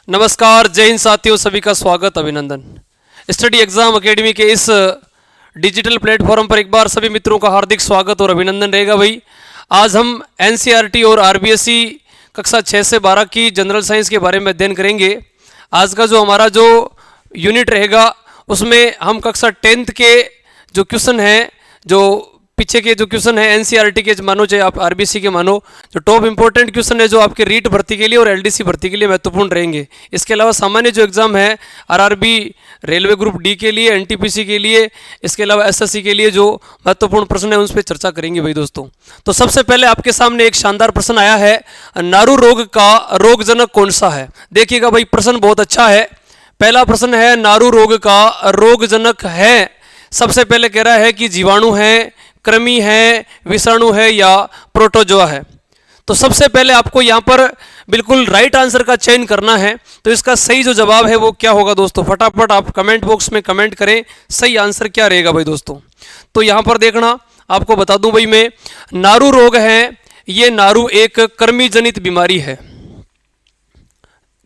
नमस्कार, जय हिंद साथियों, सभी का स्वागत, अभिनंदन। स्टडी एग्जाम एकेडमी के इस डिजिटल प्लेटफॉर्म पर एक बार सभी मित्रों का हार्दिक स्वागत और अभिनंदन रहेगा भाई। आज हम एनसीईआरटी और आरबीएसई कक्षा 6 से 12 की जनरल साइंस के बारे में अध्ययन करेंगे। आज का जो हमारा जो यूनिट रहेगा उसमें हम कक्षा 10th के जो क्वेश्चन हैं, जो पीछे के जो क्वेश्चन है एनसीईआरटी के मानो चाहे आप आरबीएसई के मानो, जो टॉप इंपॉर्टेंट क्वेश्चन है जो आपके रीट भर्ती के लिए और एलडीसी भर्ती के लिए महत्वपूर्ण रहेंगे। इसके अलावा सामान्य जो एग्जाम है आरआरबी, रेलवे ग्रुप डी के लिए, एनटीपीसी के लिए, इसके अलावा एसएससी के लिए जो महत्वपूर्ण प्रश्न है उस पर चर्चा करेंगे भाई दोस्तों। तो सबसे पहले आपके सामने एक शानदार प्रश्न आया है, नारू रोग का रोगजनक कौन सा है। देखिएगा भाई, प्रश्न बहुत अच्छा है। पहला प्रश्न है, नारू रोग का रोगजनक है। सबसे पहले कह रहा है कि जीवाणु है, कृमि है, विषाणु है या प्रोटोजोआ है। तो सबसे पहले आपको यहाँ पर बिल्कुल राइट आंसर का चयन करना है। तो इसका सही जो जवाब है वो क्या होगा दोस्तों, फटाफट आप कमेंट बॉक्स में कमेंट करें, सही आंसर क्या रहेगा भाई दोस्तों। तो यहाँ पर देखना, आपको बता दूं भाई मैं, नारू रोग है, ये नारू एक कृमि जनित बीमारी है।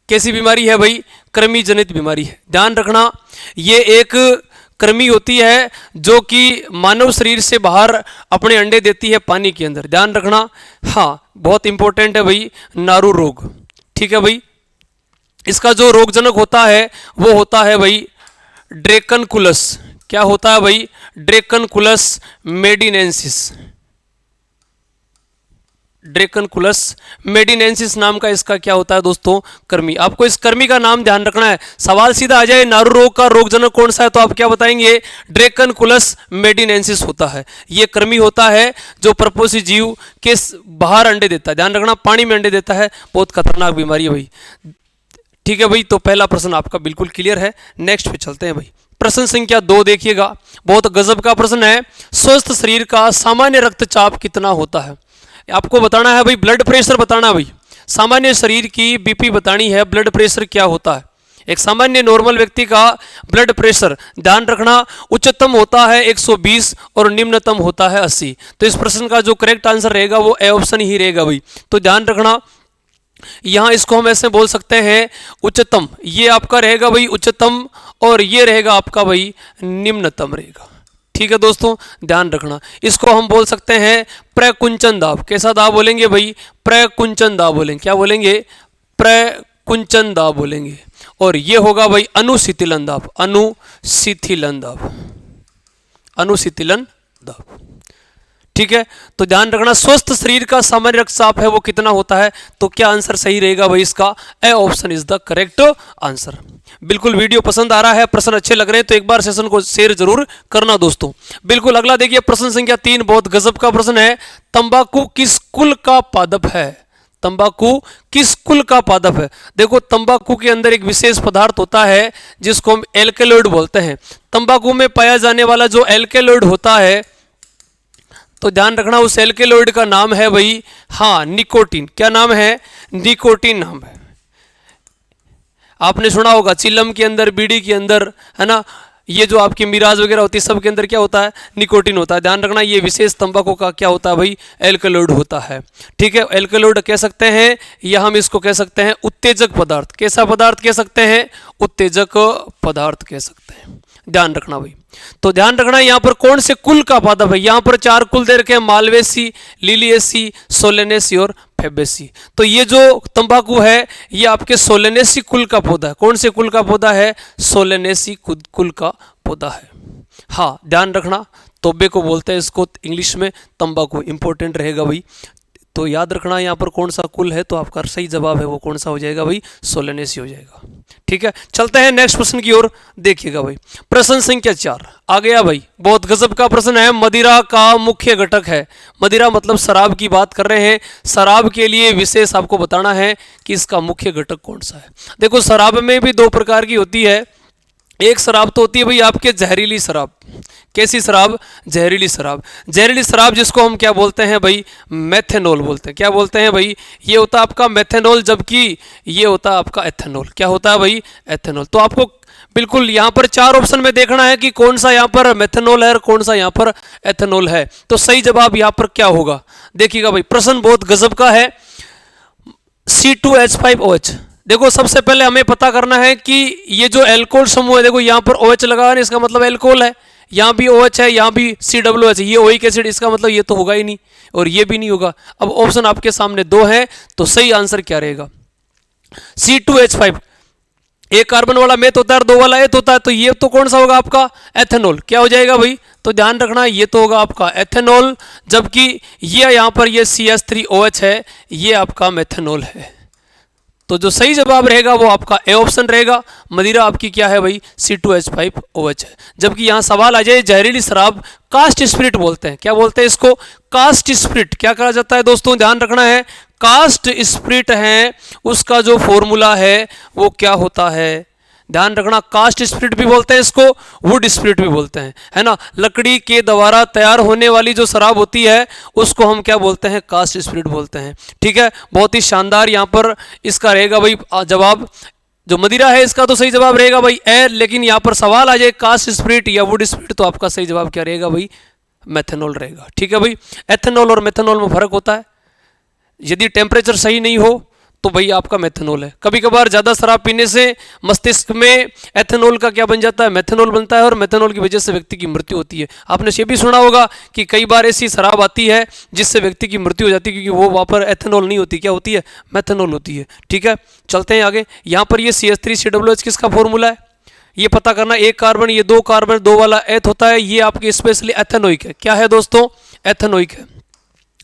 कैसी बीमारी है भाई? कृमि जनित बीमारी है। ध्यान रखना, ये एक कृमि होती है जो कि मानव शरीर से बाहर अपने अंडे देती है पानी के अंदर। ध्यान रखना, हाँ बहुत इंपॉर्टेंट है भाई, नारू रोग। ठीक है भाई, इसका जो रोगजनक होता है वो होता है भाई ड्रैकनकुलस। क्या होता है भाई? ड्रैकनकुलस मेडिनेंसिस। ड्रैकनकुलस मेडिनेंसिस नाम का इसका क्या होता है दोस्तों, कृमि। आपको इस कृमि का नाम ध्यान रखना है। सवाल सीधा आ जाए नारू रोग का रोगजनक कौन सा है, तो आप क्या बताएंगे? ड्रैकनकुलस मेडिनेंसिस होता है। ये कृमि होता है जो परपोषी जीव के बाहर अंडे देता है। ध्यान रखना, पानी में अंडे देता है, बहुत खतरनाक बीमारी है भाई। ठीक है भाई, तो पहला प्रश्न आपका बिल्कुल क्लियर है। नेक्स्ट पे चलते हैं भाई। प्रश्न संख्या 2 देखिएगा, बहुत गजब का प्रश्न है। स्वस्थ शरीर का सामान्य रक्तचाप कितना होता है? आपको बताना है भाई, ब्लड प्रेशर बताना है भाई। सामान्य शरीर की बीपी बतानी है, ब्लड प्रेशर क्या होता है। एक सामान्य नॉर्मल व्यक्ति का ब्लड प्रेशर, ध्यान रखना, उच्चतम होता है 120 और निम्नतम होता है 80। तो इस प्रश्न का जो करेक्ट आंसर रहेगा वो ए ऑप्शन ही रहेगा भाई। तो ध्यान रखना, यहां इसको हम ऐसे बोल सकते हैं, उच्चतम ये आपका रहेगा भाई उच्चतम, और ये रहेगा आपका भाई निम्नतम रहेगा। ठीक है दोस्तों, ध्यान रखना, इसको हम बोल सकते हैं प्रकुंचन दाब। कैसा दाब बोलेंगे भाई? प्रकुंचन दाब बोलेंगे। क्या बोलेंगे? प्रकुंचन दाब बोलेंगे। और ये होगा भाई अनुशीतलन दाब। अनुशीतलन दाब, अनुशीतलन दाब। ठीक है, तो ध्यान रखना, स्वस्थ शरीर का सामान्य रक्तचाप है वो कितना होता है। तो क्या आंसर सही रहेगा भाई इसका? A option is the correct answer. बिल्कुल वीडियो पसंद आ रहा है, प्रश्न अच्छे लग रहे हैं तो एक बार सेशन को शेयर जरूर करना दोस्तों। बिल्कुल अगला देखिए, प्रश्न संख्या 3, बहुत गजब का प्रश्न है। तंबाकू किस कुल का पादप है? तंबाकू किस कुल का पादप है? देखो, तंबाकू के अंदर एक विशेष पदार्थ होता है जिसको हम एल्केलॉइड बोलते हैं। तंबाकू में पाया जाने वाला जो एल्केलॉइड होता है, तो ध्यान रखना, उस एल्केलॉइड का नाम है भाई, हाँ, निकोटीन। क्या नाम है? निकोटीन नाम है। आपने सुना होगा चिलम के अंदर, बीड़ी के अंदर, है ना, ये जो आपकी मिराज वगैरह होती है सब के अंदर क्या होता है? निकोटीन होता है। ध्यान रखना, ये विशेष तंबाकू का क्या होता है भाई? एल्केलॉइड होता है। ठीक है, एल्केलॉइड कह सकते हैं या हम इसको कह सकते हैं उत्तेजक पदार्थ। कैसा पदार्थ कह सकते हैं? उत्तेजक पदार्थ कह सकते हैं। ध्यान रखना भाई, तो ध्यान रखना यहाँ पर कौन से कुल का पादप है। यहाँ पर 4 कुल दे रखे हैं, मालवेसी, लिलिएसी, सोलेनेसी और फेबेसी। तो ये जो तंबाकू है ये आपके सोलेनेसी कुल का पौधा है। कौन से कुल का पौधा है? सोलेनेसी कुल का पौधा है। हाँ, ध्यान रखना, तोबे को बोलते हैं इसको इंग्लिश में, तंबाकू इंपॉर्टेंट रहेगा भाई। तो याद रखना यहाँ पर कौन सा कुल है, तो आपका सही जवाब है वो कौन सा हो जाएगा भाई? सोलेनेसी हो जाएगा। ठीक है, चलते हैं नेक्स्ट प्रश्न की ओर। देखिएगा भाई, प्रश्न संख्या 4 आ गया भाई, बहुत गजब का प्रश्न है। मदिरा का मुख्य घटक है। मदिरा मतलब शराब की बात कर रहे हैं। शराब के लिए विशेष आपको बताना है कि इसका मुख्य घटक कौन सा है। देखो, शराब में भी 2 प्रकार की होती है। एक शराब तो होती है भाई आपके जहरीली शराब। कैसी शराब? जहरीली शराब। जहरीली शराब जिसको हम क्या बोलते हैं भाई? मेथेनॉल बोलते हैं। क्या बोलते हैं भाई? ये होता है आपका मेथेनॉल, जबकि ये होता है आपका एथेनॉल। क्या होता है भाई? एथेनॉल। तो आपको बिल्कुल यहाँ पर 4 ऑप्शन में देखना है कि कौन सा यहाँ पर मेथेनॉल है और कौन सा यहाँ पर एथेनॉल है। तो सही जवाब यहाँ पर क्या होगा? देखिएगा भाई, प्रश्न बहुत गजब का है। C2H5OH देखो सबसे पहले हमें पता करना है कि ये जो एल्कोहल समूह है, देखो यहाँ पर OH लगा है, इसका मतलब एल्कोहल है, यहाँ भी OH है, यहाँ भी COOH है, ये ओइक एसिड, इसका मतलब ये तो होगा ही नहीं और ये भी नहीं होगा। अब ऑप्शन आपके सामने दो है, तो सही आंसर क्या रहेगा? C2H5। एक कार्बन वाला मेथ होता है और दो वाला एथ होता है, तो ये तो कौन सा होगा आपका? एथेनॉल। क्या हो जाएगा भाई? तो ध्यान रखना ये तो होगा आपका एथेनॉल, जबकि ये यहाँ पर ये CH3OH है, ये आपका मेथेनॉल है। तो जो सही जवाब रहेगा वो आपका ए ऑप्शन रहेगा। मदिरा आपकी क्या है भाई? C2H5OH है। जबकि यहाँ सवाल आ जाए जहरीली शराब कास्ट स्पिरिट बोलते हैं, क्या बोलते हैं इसको? Caste spirit. क्या कहा जाता है दोस्तों? ध्यान रखना है, कास्ट स्पिरिट है, उसका जो फॉर्मूला है वो क्या होता है? ध्यान रखना, कास्ट स्पिरिट भी बोलते हैं इसको, वुड स्पिरिट भी बोलते हैं, है ना। लकड़ी के द्वारा तैयार होने वाली जो शराब होती है उसको हम क्या बोलते हैं? कास्ट स्पिरिट बोलते हैं। ठीक है, बहुत ही शानदार। यहाँ पर इसका रहेगा भाई जवाब, जो मदिरा है इसका तो सही जवाब रहेगा भाई ए, लेकिन यहाँ पर सवाल आ जाए कास्ट स्पिरिट या वुड स्पिरिट, तो आपका सही जवाब क्या रहेगा भाई? मेथेनॉल रहेगा। ठीक है भाई, एथेनॉल और मेथेनॉल में फर्क होता है। यदि टेम्परेचर सही नहीं हो तो भाई आपका मेथेनॉल है। कभी कभार ज़्यादा शराब पीने से मस्तिष्क में एथेनॉल का क्या बन जाता है? मेथेनॉल बनता है, और मेथेनॉल की वजह से व्यक्ति की मृत्यु होती है। आपने ये भी सुना होगा कि कई बार ऐसी शराब आती है जिससे व्यक्ति की मृत्यु हो जाती है, क्योंकि वो वहाँ पर एथेनॉल नहीं होती, क्या होती है? मेथेनॉल होती है। ठीक है, चलते हैं आगे। यहाँ पर ये CH3COOH किसका फॉर्मूला है ये पता करना। एक कार्बन, ये दो कार्बन, दो वाला एथ होता है, ये आपके स्पेशली एथेनोइक है। क्या है दोस्तों? एथेनोइक है।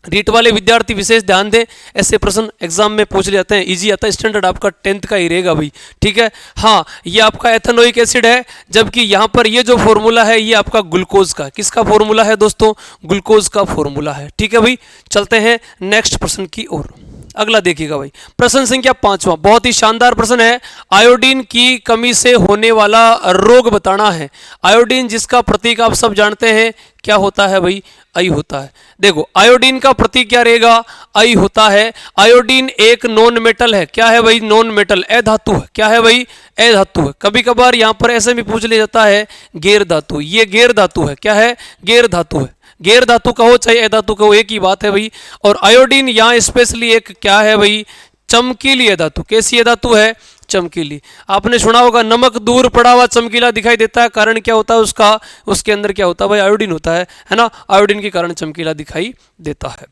रीट वाले विद्यार्थी विशेष ध्यान दें, ऐसे प्रश्न एग्जाम में पूछ जाते हैं, इजी आता है। स्टैंडर्ड आपका 10th का ही रहेगा भाई। ठीक है, हाँ ये आपका एथेनोइक एसिड है, जबकि यहाँ पर ये जो फॉर्मूला है ये आपका ग्लूकोज का, किसका फॉर्मूला है दोस्तों? ग्लूकोज का फॉर्मूला है। ठीक है भाई, चलते हैं नेक्स्ट प्रश्न की ओर। अगला देखिएगा भाई, प्रश्न संख्या 5वां, बहुत ही शानदार प्रश्न है। आयोडीन की कमी से होने वाला रोग बताना है। आयोडीन जिसका प्रतीक आप सब जानते हैं, क्या होता है भाई? आई होता है। देखो आयोडीन का प्रतीक क्या रहेगा? आई होता है। आयोडीन एक नॉन मेटल है। क्या है भाई? नॉन मेटल, अधातु है। क्या है भाई? अधातु है। कभी कभार यहाँ पर ऐसे भी पूछ लिया जाता है गैर धातु, ये गैर धातु है। क्या है? गैर धातु है। गैर धातु कहो चाहे अधातु कहो, एक ही बात है भाई। और आयोडीन यहाँ स्पेशली एक क्या है भाई? चमकीली धातु। कैसी धातु है? चमकीली। आपने सुना होगा नमक दूर पड़ा हुआ चमकीला दिखाई देता है, कारण क्या होता है उसका? उसके अंदर क्या होता है भाई? आयोडीन होता है ना। आयोडीन के कारण चमकीला दिखाई देता है।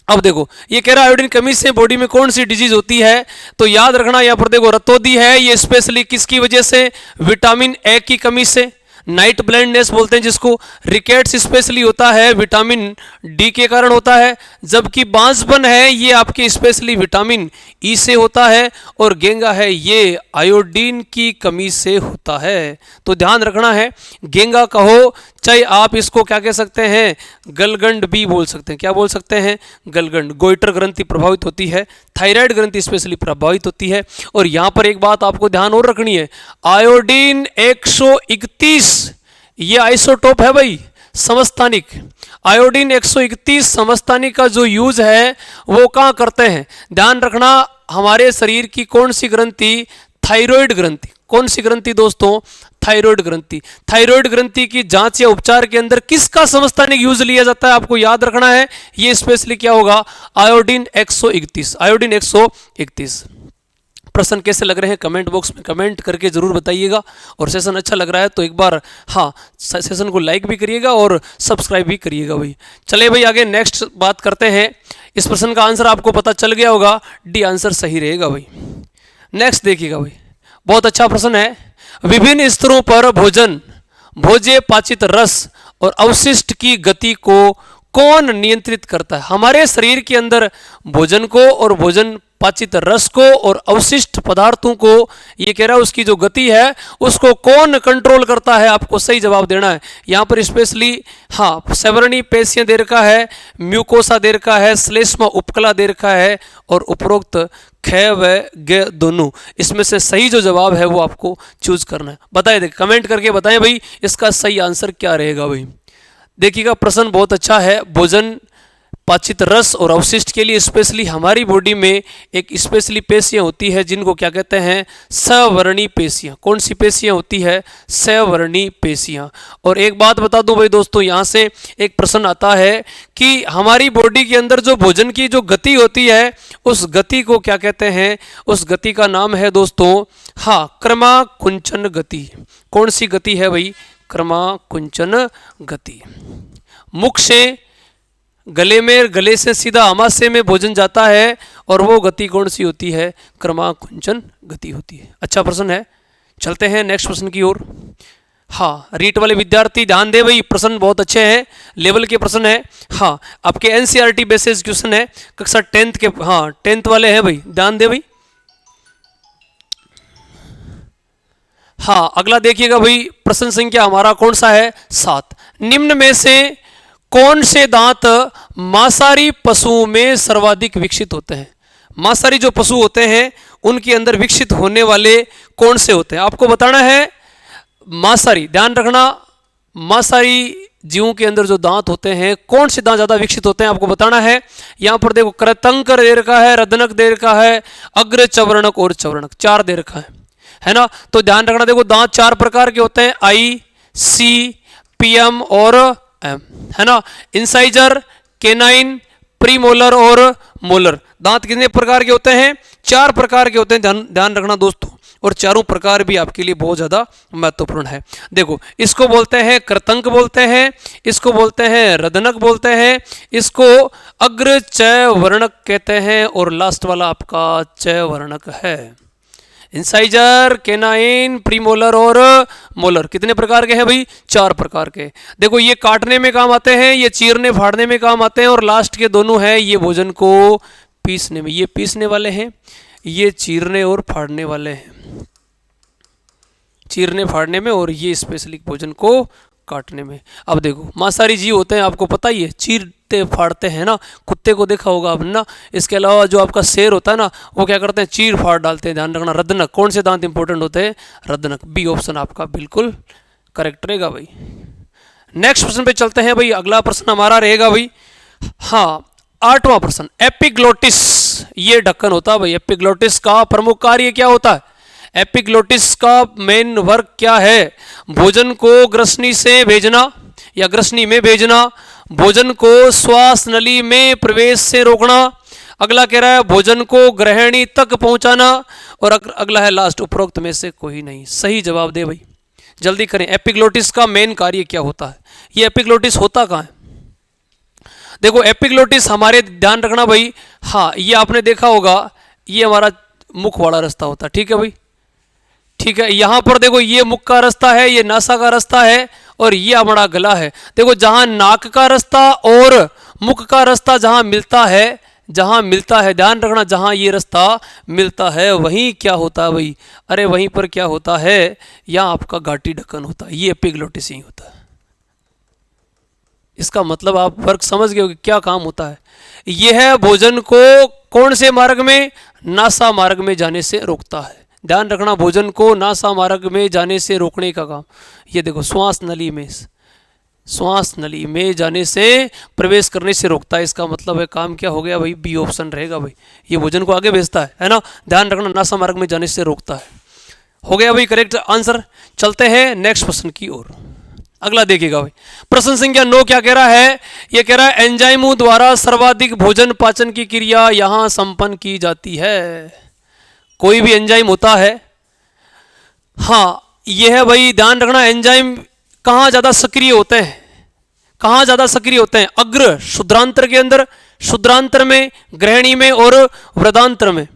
अब देखो ये कह रहा है आयोडीन कमी से बॉडी में कौन सी डिजीज होती है, तो याद रखना यहाँ पर देखो रतौंधी है, ये स्पेशली किसकी वजह से? विटामिन ए की कमी से। नाइट ब्लाइंडनेस बोलते हैं जिसको। रिकेट्स स्पेशली होता है विटामिन डी के कारण होता है, जबकि बांझपन है ये आपके स्पेशली विटामिन ई से होता है, और गेंगा है ये आयोडीन की कमी से होता है। तो ध्यान रखना है, गेंगा कहो चाहे आप इसको क्या कह सकते हैं? गलगंड भी बोल सकते हैं। क्या बोल सकते हैं? गलगंड। गोइटर ग्रंथि प्रभावित होती है, थायराइड ग्रंथि स्पेशली प्रभावित होती है। और यहां पर एक बात आपको ध्यान और रखनी है, आयोडीन 131 ये आइसोटोप है भाई, समस्थानिक। आयोडीन 131 समस्थानिक का जो यूज है वो कहां करते हैं? ध्यान रखना, हमारे शरीर की कौन सी ग्रंथि? थायराइड ग्रंथि। कौन सी ग्रंथि दोस्तों? थायराइड ग्रंथि। थायराइड ग्रंथि की जांच या उपचार के अंदर किसका समस्थानिक यूज लिया जाता है? आपको याद रखना है, ये स्पेशली क्या होगा? आयोडीन 131। आयोडीन 131। प्रश्न कैसे लग रहे हैं कमेंट बॉक्स में कमेंट करके जरूर बताइएगा, और सेशन अच्छा लग रहा है तो एक बार हाँ सेशन को लाइक भी करिएगा और सब्सक्राइब भी करिएगा भाई। चलिए भाई आगे नेक्स्ट बात करते हैं। इस प्रश्न का आंसर आपको पता चल गया होगा, डी आंसर सही रहेगा भाई। नेक्स्ट देखिएगा भाई, बहुत अच्छा प्रश्न है। विभिन्न स्तरों पर भोजन, भोज्य पाचित रस और अवशिष्ट की गति को कौन नियंत्रित करता है? हमारे शरीर के अंदर भोजन को और भोजन पाचित रस को और अवशिष्ट पदार्थों को, ये कह रहा है उसकी जो गति है उसको कौन कंट्रोल करता है? आपको सही जवाब देना है। यहाँ पर स्पेशली हाँ सेवरनी पेशियां दे रखा है, म्यूकोसा दे रखा है, श्लेष्मा उपकला दे रखा है, और उपरोक्त ख व ग दोनों। इसमें से सही जो जवाब है वो आपको चूज करना है। बताइए, देख कमेंट करके बताएं भाई इसका सही आंसर क्या रहेगा भाई। देखिएगा प्रश्न बहुत अच्छा है। भोजन पाचित रस और अवशिष्ट के लिए स्पेशली हमारी बॉडी में एक स्पेशली पेशियां होती है जिनको क्या कहते हैं, सवर्णी पेशियां। कौन सी पेशियां होती है, सवर्णी पेशियां। और एक बात बता दूं भाई दोस्तों, यहाँ से एक प्रश्न आता है कि हमारी बॉडी के अंदर जो भोजन की जो गति होती है उस गति को क्या कहते हैं, उस गति का नाम है दोस्तों, हाँ, क्रमाकुंचन गति। कौन सी गति है भाई, क्रमाकुंचन गति। मुख से गले में, गले से सीधा आमाशय में भोजन जाता है और वो गति कौन सी होती है, क्रमाकुंचन गति होती है। अच्छा प्रश्न है, चलते हैं नेक्स्ट प्रश्न की ओर। हाँ, रीट वाले विद्यार्थी ध्यान दे भाई, प्रश्न बहुत अच्छे हैं, लेवल के प्रश्न है। हाँ, आपके एनसीईआरटी बेसिस क्वेश्चन है, कक्षा 10th के, हाँ 10th वाले हैं भाई, ध्यान दे भाई। हाँ, अगला देखिएगा भाई, प्रश्न संख्या हमारा कौन सा है, 7। निम्न में से कौन से दांत मांसाहारी पशुओं में सर्वाधिक विकसित होते हैं। मांसाहारी जो पशु होते हैं उनके अंदर विकसित होने वाले कौन से होते हैं, आपको बताना है। मांसाहारी, ध्यान रखना, मांसाहारी जीवों के अंदर जो दांत होते हैं कौन से दांत ज्यादा विकसित होते हैं आपको बताना है। यहां पर देखो, कृतंक दे रखा है, रदनक दे रखा है, अग्र चवर्णक और चवर्णक, 4 दे रखा है ना। तो ध्यान रखना, देखो दांत 4 प्रकार के होते हैं, आई, सी, पीएम और एम, है ना। इंसाइजर, केनाइन, प्रीमोलर और मोलर। दांत कितने प्रकार के होते हैं, 4 प्रकार के होते हैं, ध्यान रखना दोस्तों। और चारों प्रकार भी आपके लिए बहुत ज्यादा महत्वपूर्ण है। देखो, इसको बोलते हैं कृतंक बोलते हैं, इसको बोलते हैं रदनक बोलते हैं, इसको अग्र चवर्णक कहते हैं और लास्ट वाला आपका चवर्णक है। इंसाइजर, केनाइन, प्रीमोलर और मोलर कितने प्रकार के हैं भाई, 4 प्रकार के। देखो, ये काटने में काम आते हैं, ये चीरने फाड़ने में काम आते हैं, और लास्ट के दोनों हैं ये भोजन को पीसने में। ये पीसने वाले हैं, ये चीरने और फाड़ने वाले हैं, चीरने फाड़ने में, और ये स्पेशली भोजन को काटने में। अब देखो, मांसाहारी जीव होते हैं, आपको पता ही है, चीरते फाड़ते हैं ना, कुत्ते को देखा होगा आपने ना। इसके अलावा जो आपका शेर होता है ना, वो क्या करते हैं, चीर फाड़ डालते हैं। ध्यान रखना, रदनक, कौन से दांत इंपॉर्टेंट होते हैं, रदनक। बी ऑप्शन आपका बिल्कुल करेक्ट रहेगा भाई। नेक्स्ट प्रश्न पे चलते हैं भाई। अगला प्रश्न हमारा रहेगा भाई, हाँ 8वां प्रश्न, एपिग्लोटिस, ये ढक्कन होता है भाई। एपिग्लोटिस का प्रमुख कार्य क्या होता है, एपिग्लोटिस का मेन वर्क क्या है, भोजन को ग्रसनी से भेजना या ग्रसनी में भेजना, भोजन को श्वास नली में प्रवेश से रोकना, अगला कह रहा है भोजन को ग्रहणी तक पहुंचाना, और अगला है लास्ट, उपरोक्त में से कोई नहीं। सही जवाब दे भाई, जल्दी करें। एपिग्लोटिस का मेन कार्य क्या होता है, ये एपिग्लोटिस होता कहाँ है। देखो, एपिग्लोटिस हमारे, ध्यान रखना भाई, हाँ ये आपने देखा होगा, ये हमारा मुख वाला रास्ता होता है, ठीक है भाई, ठीक है। यहां पर देखो, ये मुख का रास्ता है, ये नासा का रास्ता है, और ये हमारा गला है। देखो, जहां नाक का रास्ता और मुख का रास्ता जहां मिलता है, ध्यान रखना, जहां ये रास्ता मिलता है वहीं क्या होता है भाई, अरे वहीं पर क्या होता है, यहां आपका घाटी ढक्कन होता है, ये एपिग्लोटिस ही होता है। इसका मतलब आप वर्क समझ गए हो कि क्या काम होता है। यह है भोजन को कौन से मार्ग में, नासा मार्ग में जाने से रोकता है। ध्यान रखना, भोजन को नासा मार्ग में जाने से रोकने का काम, ये देखो श्वास नली में जाने से, प्रवेश करने से रोकता है। इसका मतलब है काम क्या हो गया भाई, बी ऑप्शन रहेगा भाई, ये भोजन को आगे भेजता है ना। ध्यान रखना, नासा मार्ग में जाने से रोकता है, हो गया भाई करेक्ट आंसर। चलते हैं नेक्स्ट प्रश्न की ओर। अगला देखिएगा भाई, प्रश्न संख्या 9 क्या कह रहा है, यह कह रहा है एंजाइमों द्वारा सर्वाधिक भोजन पाचन की क्रिया यहां संपन्न की जाती है। कोई भी एंजाइम होता है, हाँ यह है भाई, ध्यान रखना, एंजाइम कहाँ ज्यादा सक्रिय होते हैं, कहाँ ज्यादा सक्रिय होते हैं, अग्र शुद्रांतर के अंदर, शुद्रांतर में, ग्रहणी में और वृदांतर में।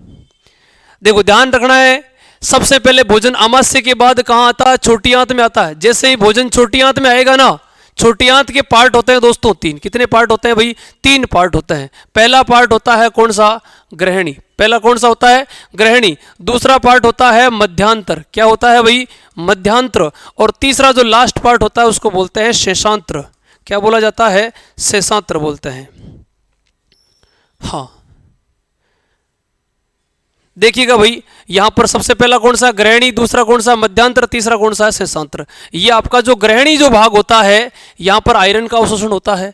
देखो ध्यान रखना है, सबसे पहले भोजन आमाशय के बाद कहाँ आता है, छोटी आंत में आता है। जैसे ही भोजन छोटी आंत में आएगा ना, छोटी आंत के पार्ट होते हैं दोस्तों 3, कितने पार्ट होते हैं भाई, 3 पार्ट होते हैं। पहला पार्ट होता है कौन सा, ग्रहणी, पहला कौन सा होता है, ग्रहणी। दूसरा पार्ट होता है मध्यांतर, क्या होता है भाई, मध्यांतर। और तीसरा जो लास्ट पार्ट होता है उसको बोलते हैं शेषांत्र, क्या बोला जाता है, शेषांत्र बोलते हैं। हाँ देखिएगा भाई, यहां पर सबसे पहला कौन सा, ग्रहणी, दूसरा कौन सा, मध्यांतर, तीसरा कौन सा है, शेषांत्र। ये आपका जो ग्रहणी जो भाग होता है, यहां पर आयरन का अवशोषण होता है,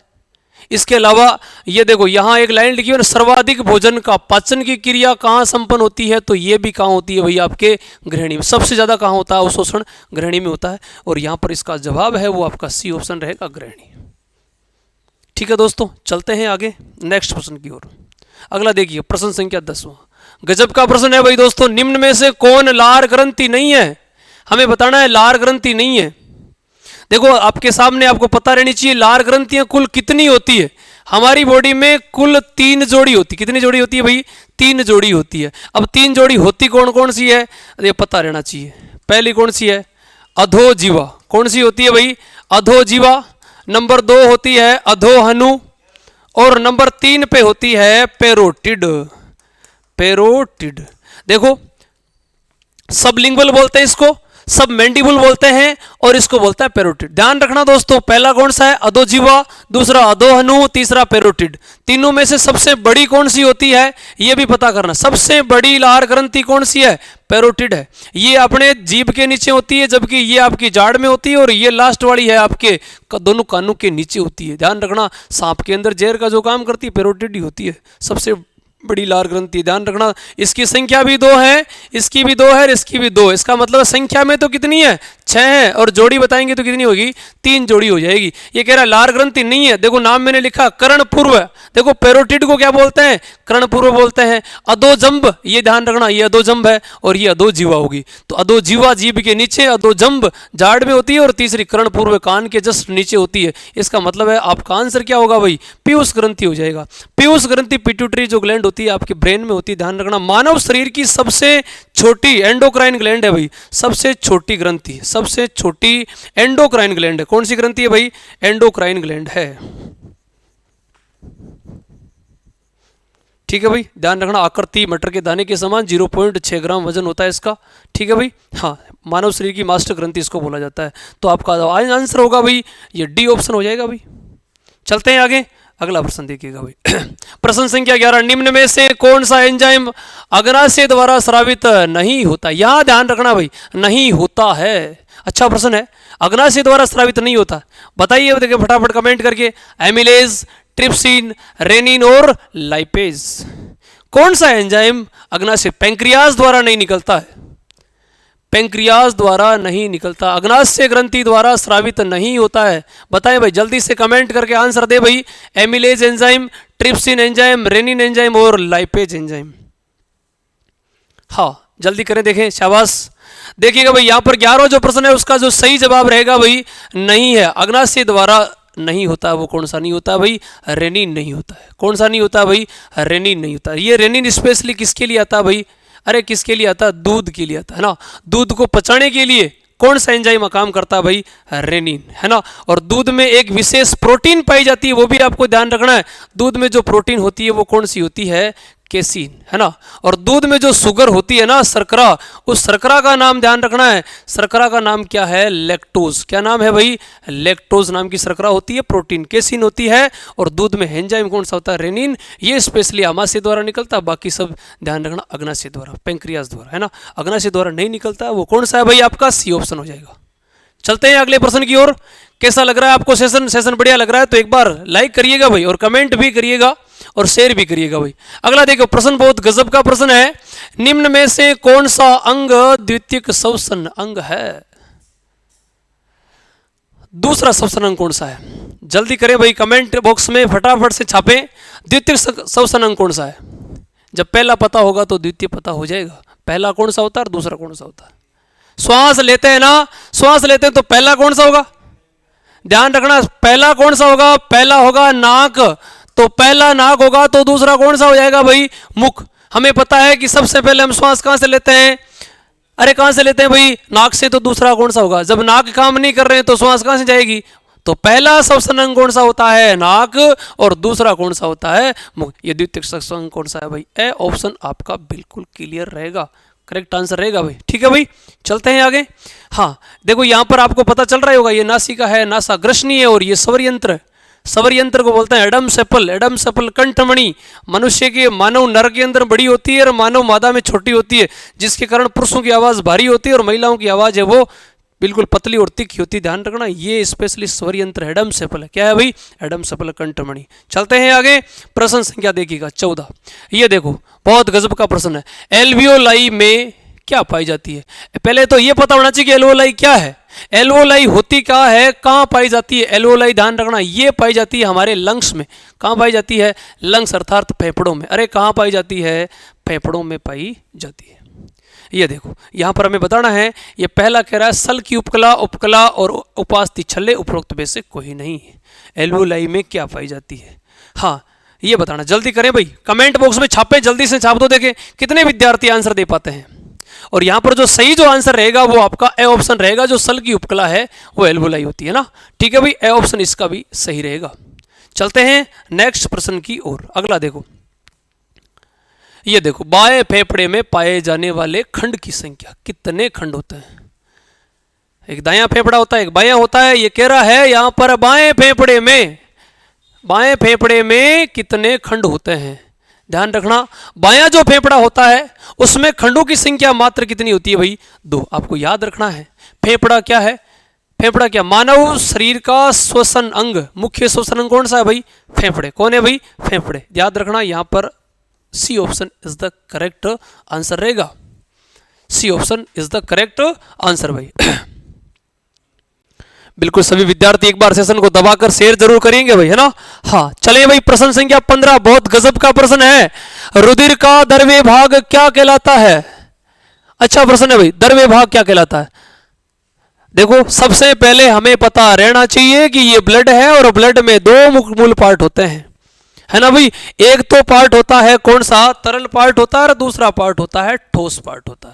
इसके अलावा ये देखो यहाँ एक लाइन लिखी है, सर्वाधिक भोजन का पाचन की क्रिया कहाँ संपन्न होती है, तो ये भी कहाँ होती है भाई, आपके ग्रहणी में। सबसे ज़्यादा कहाँ होता है अवशोषण, ग्रहणी में होता है। और यहाँ पर इसका जवाब है वो आपका सी ऑप्शन रहेगा, ग्रहणी। ठीक है दोस्तों, चलते हैं आगे नेक्स्ट प्रश्न की ओर। अगला देखिए प्रश्न संख्या 10वां। गजब का प्रश्न है भाई दोस्तों, निम्न में से कौन लार ग्रंथि नहीं है, हमें बताना है लार ग्रंथि नहीं है। देखो आपके सामने, आपको पता रहनी चाहिए लार ग्रंथियां कुल कितनी होती है। हमारी बॉडी में कुल 3 जोड़ी होती, कितनी जोड़ी होती है भाई, 3 जोड़ी होती है। अब 3 जोड़ी होती कौन कौन सी है, ये पता रहना चाहिए। पहली कौन सी है, अधोजीवा। कौन सी होती है भाई, अधोजीवा। नंबर 2 होती है अधोहनु, और नंबर 3 पे होती है पेरोटिड। पेरोटिड देखो, सबलिंगुअल बोलते हैं इसको, सब मैंडिबुल बोलते हैं, और इसको बोलता है पेरोटिड। ध्यान रखना दोस्तों, पहला कौन सा है अधोजीवा, दूसरा अधोहनु, तीसरा पेरोटिड। तीनों में से सबसे बड़ी कौन सी होती है, यह भी पता करना। सबसे बड़ी लार ग्रंथि कौन सी है, पेरोटिड है। ये अपने जीभ के नीचे होती है, जबकि ये आपकी जाड़ में होती है, और ये लास्ट वाली है आपके दोनों कानों के नीचे होती है। ध्यान रखना, सांप के अंदर जहर का जो काम करती है पेरोटिड ही होती है, सबसे बड़ी लार ग्रंथि। ध्यान रखना, इसकी संख्या भी 2 है, इसकी भी 2 है, इसकी भी 2। इसका मतलब संख्या में तो कितनी है, 6 है, और जोड़ी बताएंगे तो कितनी होगी, 3 जोड़ी हो जाएगी। ये कह रहा है लार ग्रंथि नहीं है। देखो नाम मैंने लिखा कर्णपूर्व। देखो पेरोटिड को क्या बोलते हैं, कर्णपूर्व बोलते हैं। अधोजंब, ये ध्यान रखना, ये अधोजंब है, और ये अधोजीवा होगी। तो अधोजीवा जीभ के नीचे, अधोजंब जाड़ में होती है, और तीसरी कर्णपूर्व कान के जस्ट नीचे होती है। इसका मतलब है आपका आंसर क्या होगा भाई, पीयूष ग्रंथि हो जाएगा। पीयूष ग्रंथि पिट्यूटरी जो ग्लैंड होती है आपके ब्रेन में होती है। ध्यान रखना, मानव शरीर की सबसे छोटी एंडोक्राइन ग्लैंड है भाई, सबसे छोटी ग्रंथि, सबसे छोटी एंडोक्राइन ग्लैंड है। कौन सी ग्रंथि है भाई, एंडोक्राइन ग्लैंड है। ठीक है भाई, ध्यान रखना, आकृति मटर के दाने के समान 0.6 ग्राम वजन होता है इसका। ठीक है भाई, हाँ, मानव शरीर की मास्टर ग्रंथि इसको बोला जाता है। तो आपका आंसर होगा भाई ये डी ऑप्शन हो जाएगा भाई। चलते हैं आगे, अगला प्रश्न देखिएगा भाई। प्रश्न संख्या 11, निम्न में से कौन सा एंजाइम अग्नाशय द्वारा स्रावित नहीं होता। यहां ध्यान रखना भाई, नहीं होता है। अच्छा प्रश्न है, अग्नाशय द्वारा स्रावित नहीं होता, बताइए देखिए फटाफट कमेंट करके। एमिलेज, ट्रिप्सिन, रेनिन और लाइपेज। कौन सा एंजाइम अग्नाशय, पैंक्रियाज द्वारा नहीं निकलता है, पैंक्रियाज द्वारा नहीं निकलता, अग्नाशय ग्रंथि द्वारा स्रावित नहीं होता है। बताएं भाई, जल्दी से कमेंट करके आंसर दे भाई। Amylase enzyme, trypsin enzyme, rennin enzyme और लाइपेज एंजाइम। हाँ जल्दी करें, देखें, शाबाश। देखिएगा भाई, यहां पर 11वां जो प्रश्न है उसका जो सही जवाब रहेगा भाई नहीं है, अग्नाशय द्वारा नहीं होता। वो कौन सा नहीं होता भाई, रेनिन नहीं होता है। कौन सा नहीं होता भाई, रेनिन नहीं होता। ये रेनिन स्पेशली किसके लिए आता है भाई, अरे किसके लिए आता है, दूध के लिए आता है ना। दूध को पचाने के लिए कौन सा एंजाइम काम करता है भाई, रेनिन, है ना। और दूध में एक विशेष प्रोटीन पाई जाती है, वो भी आपको ध्यान रखना है। दूध में जो प्रोटीन होती है वो कौन सी होती है, केसीन, है ना। और दूध में जो शुगर होती है ना, शर्करा, उस शर्करा का नाम ध्यान रखना है। शर्करा का नाम क्या है, लैक्टोज। क्या नाम है भाई, लैक्टोज नाम की शर्करा होती है, प्रोटीन केसीन होती है। और दूध में एंजाइम कौन सा होता है, रेनिन। ये स्पेशली आमाशय द्वारा निकलता है, बाकी सब ध्यान रखना अग्नाशय द्वारा, पैंक्रियाज द्वारा, है ना। अग्नाशय द्वारा नहीं निकलता है, वो कौन सा है भाई, आपका सी ऑप्शन हो जाएगा। चलते हैं अगले प्रश्न की ओर। कैसा लग रहा है आपको सेशन बढ़िया लग रहा है तो एक बार लाइक करिएगा भाई, और कमेंट भी करिएगा और शेयर भी करिएगा भाई। अगला देखो, प्रश्न बहुत गजब का प्रश्न है। निम्न में से कौन सा अंग द्वितीयक श्वसन अंग है। दूसरा श्वसन अंग कौन सा है, जल्दी करें भाई, कमेंट बॉक्स में फटाफट से छापें। द्वितीयक श्वसन अंग कौन सा है। जब पहला पता होगा तो द्वितीय पता हो जाएगा। पहला कौन सा होता है और दूसरा कौन सा होता है। श्वास लेते हैं ना, श्वास लेते हैं तो पहला कौन सा होगा, ध्यान रखना, पहला कौन सा होगा, पहला होगा नाक। तो पहला नाक होगा तो दूसरा कौन सा हो जाएगा भाई, मुख। हमें पता है कि सबसे पहले हम श्वास कहां से लेते हैं, अरे कहां से लेते हैं भाई, नाक से। तो दूसरा कौन सा होगा, जब नाक काम नहीं कर रहे हैं तो श्वास कहां से जाएगी। तो पहला श्वसन अंग कौन सा होता है, नाक, और दूसरा कौन सा होता है, मुख। ये द्वितीयक श्वसन अंग कौन सा है भाई, ए ऑप्शन आपका बिल्कुल क्लियर रहेगा, करेक्ट आंसर रहेगा भाई। ठीक है भाई, चलते हैं आगे। हाँ देखो, यहां पर आपको पता चल रहा होगा, ये नासिका है, नासा ग्रसनी है, और ये स्वर यंत्र, स्वर यंत्र को बोलते हैं एडम सेपल। एडम सेपल कंठमणि मनुष्य के, मानव नर के अंदर बड़ी होती है और मानव मादा में छोटी होती है, जिसके कारण पुरुषों की आवाज भारी होती है और महिलाओं की आवाज है वो बिल्कुल पतली और तिखी होती, ध्यान रखना। ये स्पेशली स्वर यंत्र एडम सेपल है। क्या है भाई? एडम सेपल कंठमणि। चलते हैं आगे, प्रश्न संख्या देखिएगा 14। ये देखो बहुत गजब का प्रश्न है। एल्वियोलाई में क्या पाई जाती है? पहले तो ये पता होना चाहिए कि एल्वियोलाई क्या है, एल्वियोलाई होती क्या है, कहाँ पाई जाती है। एल्वियोलाई ध्यान रखना ये पाई जाती है हमारे लंग्स में। कहाँ पाई जाती है? लंग्स अर्थात फेफड़ों में। अरे कहाँ पाई जाती है? फेफड़ों में पाई जाती है। ये देखो यहाँ पर हमें बताना है, ये पहला कह रहा है सल की उपकला, उपकला और उपास्थि छल्ले उपरोक्त में से कोई नहीं है। एल्वियोलाई में क्या पाई जाती है? हाँ ये बताना, जल्दी करें भाई, कमेंट बॉक्स में छापे, जल्दी से छाप दो, देखें कितने विद्यार्थी आंसर दे पाते हैं। और यहाँ पर जो सही जो आंसर रहेगा वो आपका ए ऑप्शन रहेगा, जो सल की उपकला है वो एल्वियोलाई होती है ना। ठीक है भाई, ए ऑप्शन इसका भी सही रहेगा। चलते हैं नेक्स्ट प्रश्न की ओर। अगला देखो, ये देखो बाएं फेफड़े में पाए जाने वाले खंड की संख्या, कितने खंड होते हैं? एक दायां फेफड़ा होता है, एक बायां होता है। ये कह रहा है यहां पर बाएं फेफड़े में कितने खंड होते हैं? ध्यान रखना, बायां जो फेफड़ा होता है उसमें खंडों की संख्या मात्र कितनी होती है भाई? 2। आपको याद रखना है फेफड़ा क्या है। फेफड़ा क्या? मानव शरीर का श्वसन अंग, मुख्य श्वसन अंग कौन सा है भाई? फेफड़े। कौन है भाई? फेफड़े। याद रखना, यहां पर C option is the correct answer रहेगा। C option is the correct answer भाई। बिल्कुल सभी विद्यार्थी एक बार सेशन को दबाकर शेयर जरूर करेंगे भाई, है ना। हाँ चलिए भाई, प्रश्न संख्या 15 बहुत गजब का प्रश्न है। रुधिर का द्रव्य भाग क्या कहलाता है? अच्छा प्रश्न है भाई, द्रव्य भाग क्या कहलाता है? देखो सबसे पहले हमें पता रहना चाहिए कि ये ब्लड है और ब्लड में 2 मूल पार्ट होते हैं, है ना भाई। एक तो पार्ट होता है कौन सा? तरल पार्ट होता है, और दूसरा पार्ट होता है ठोस पार्ट होता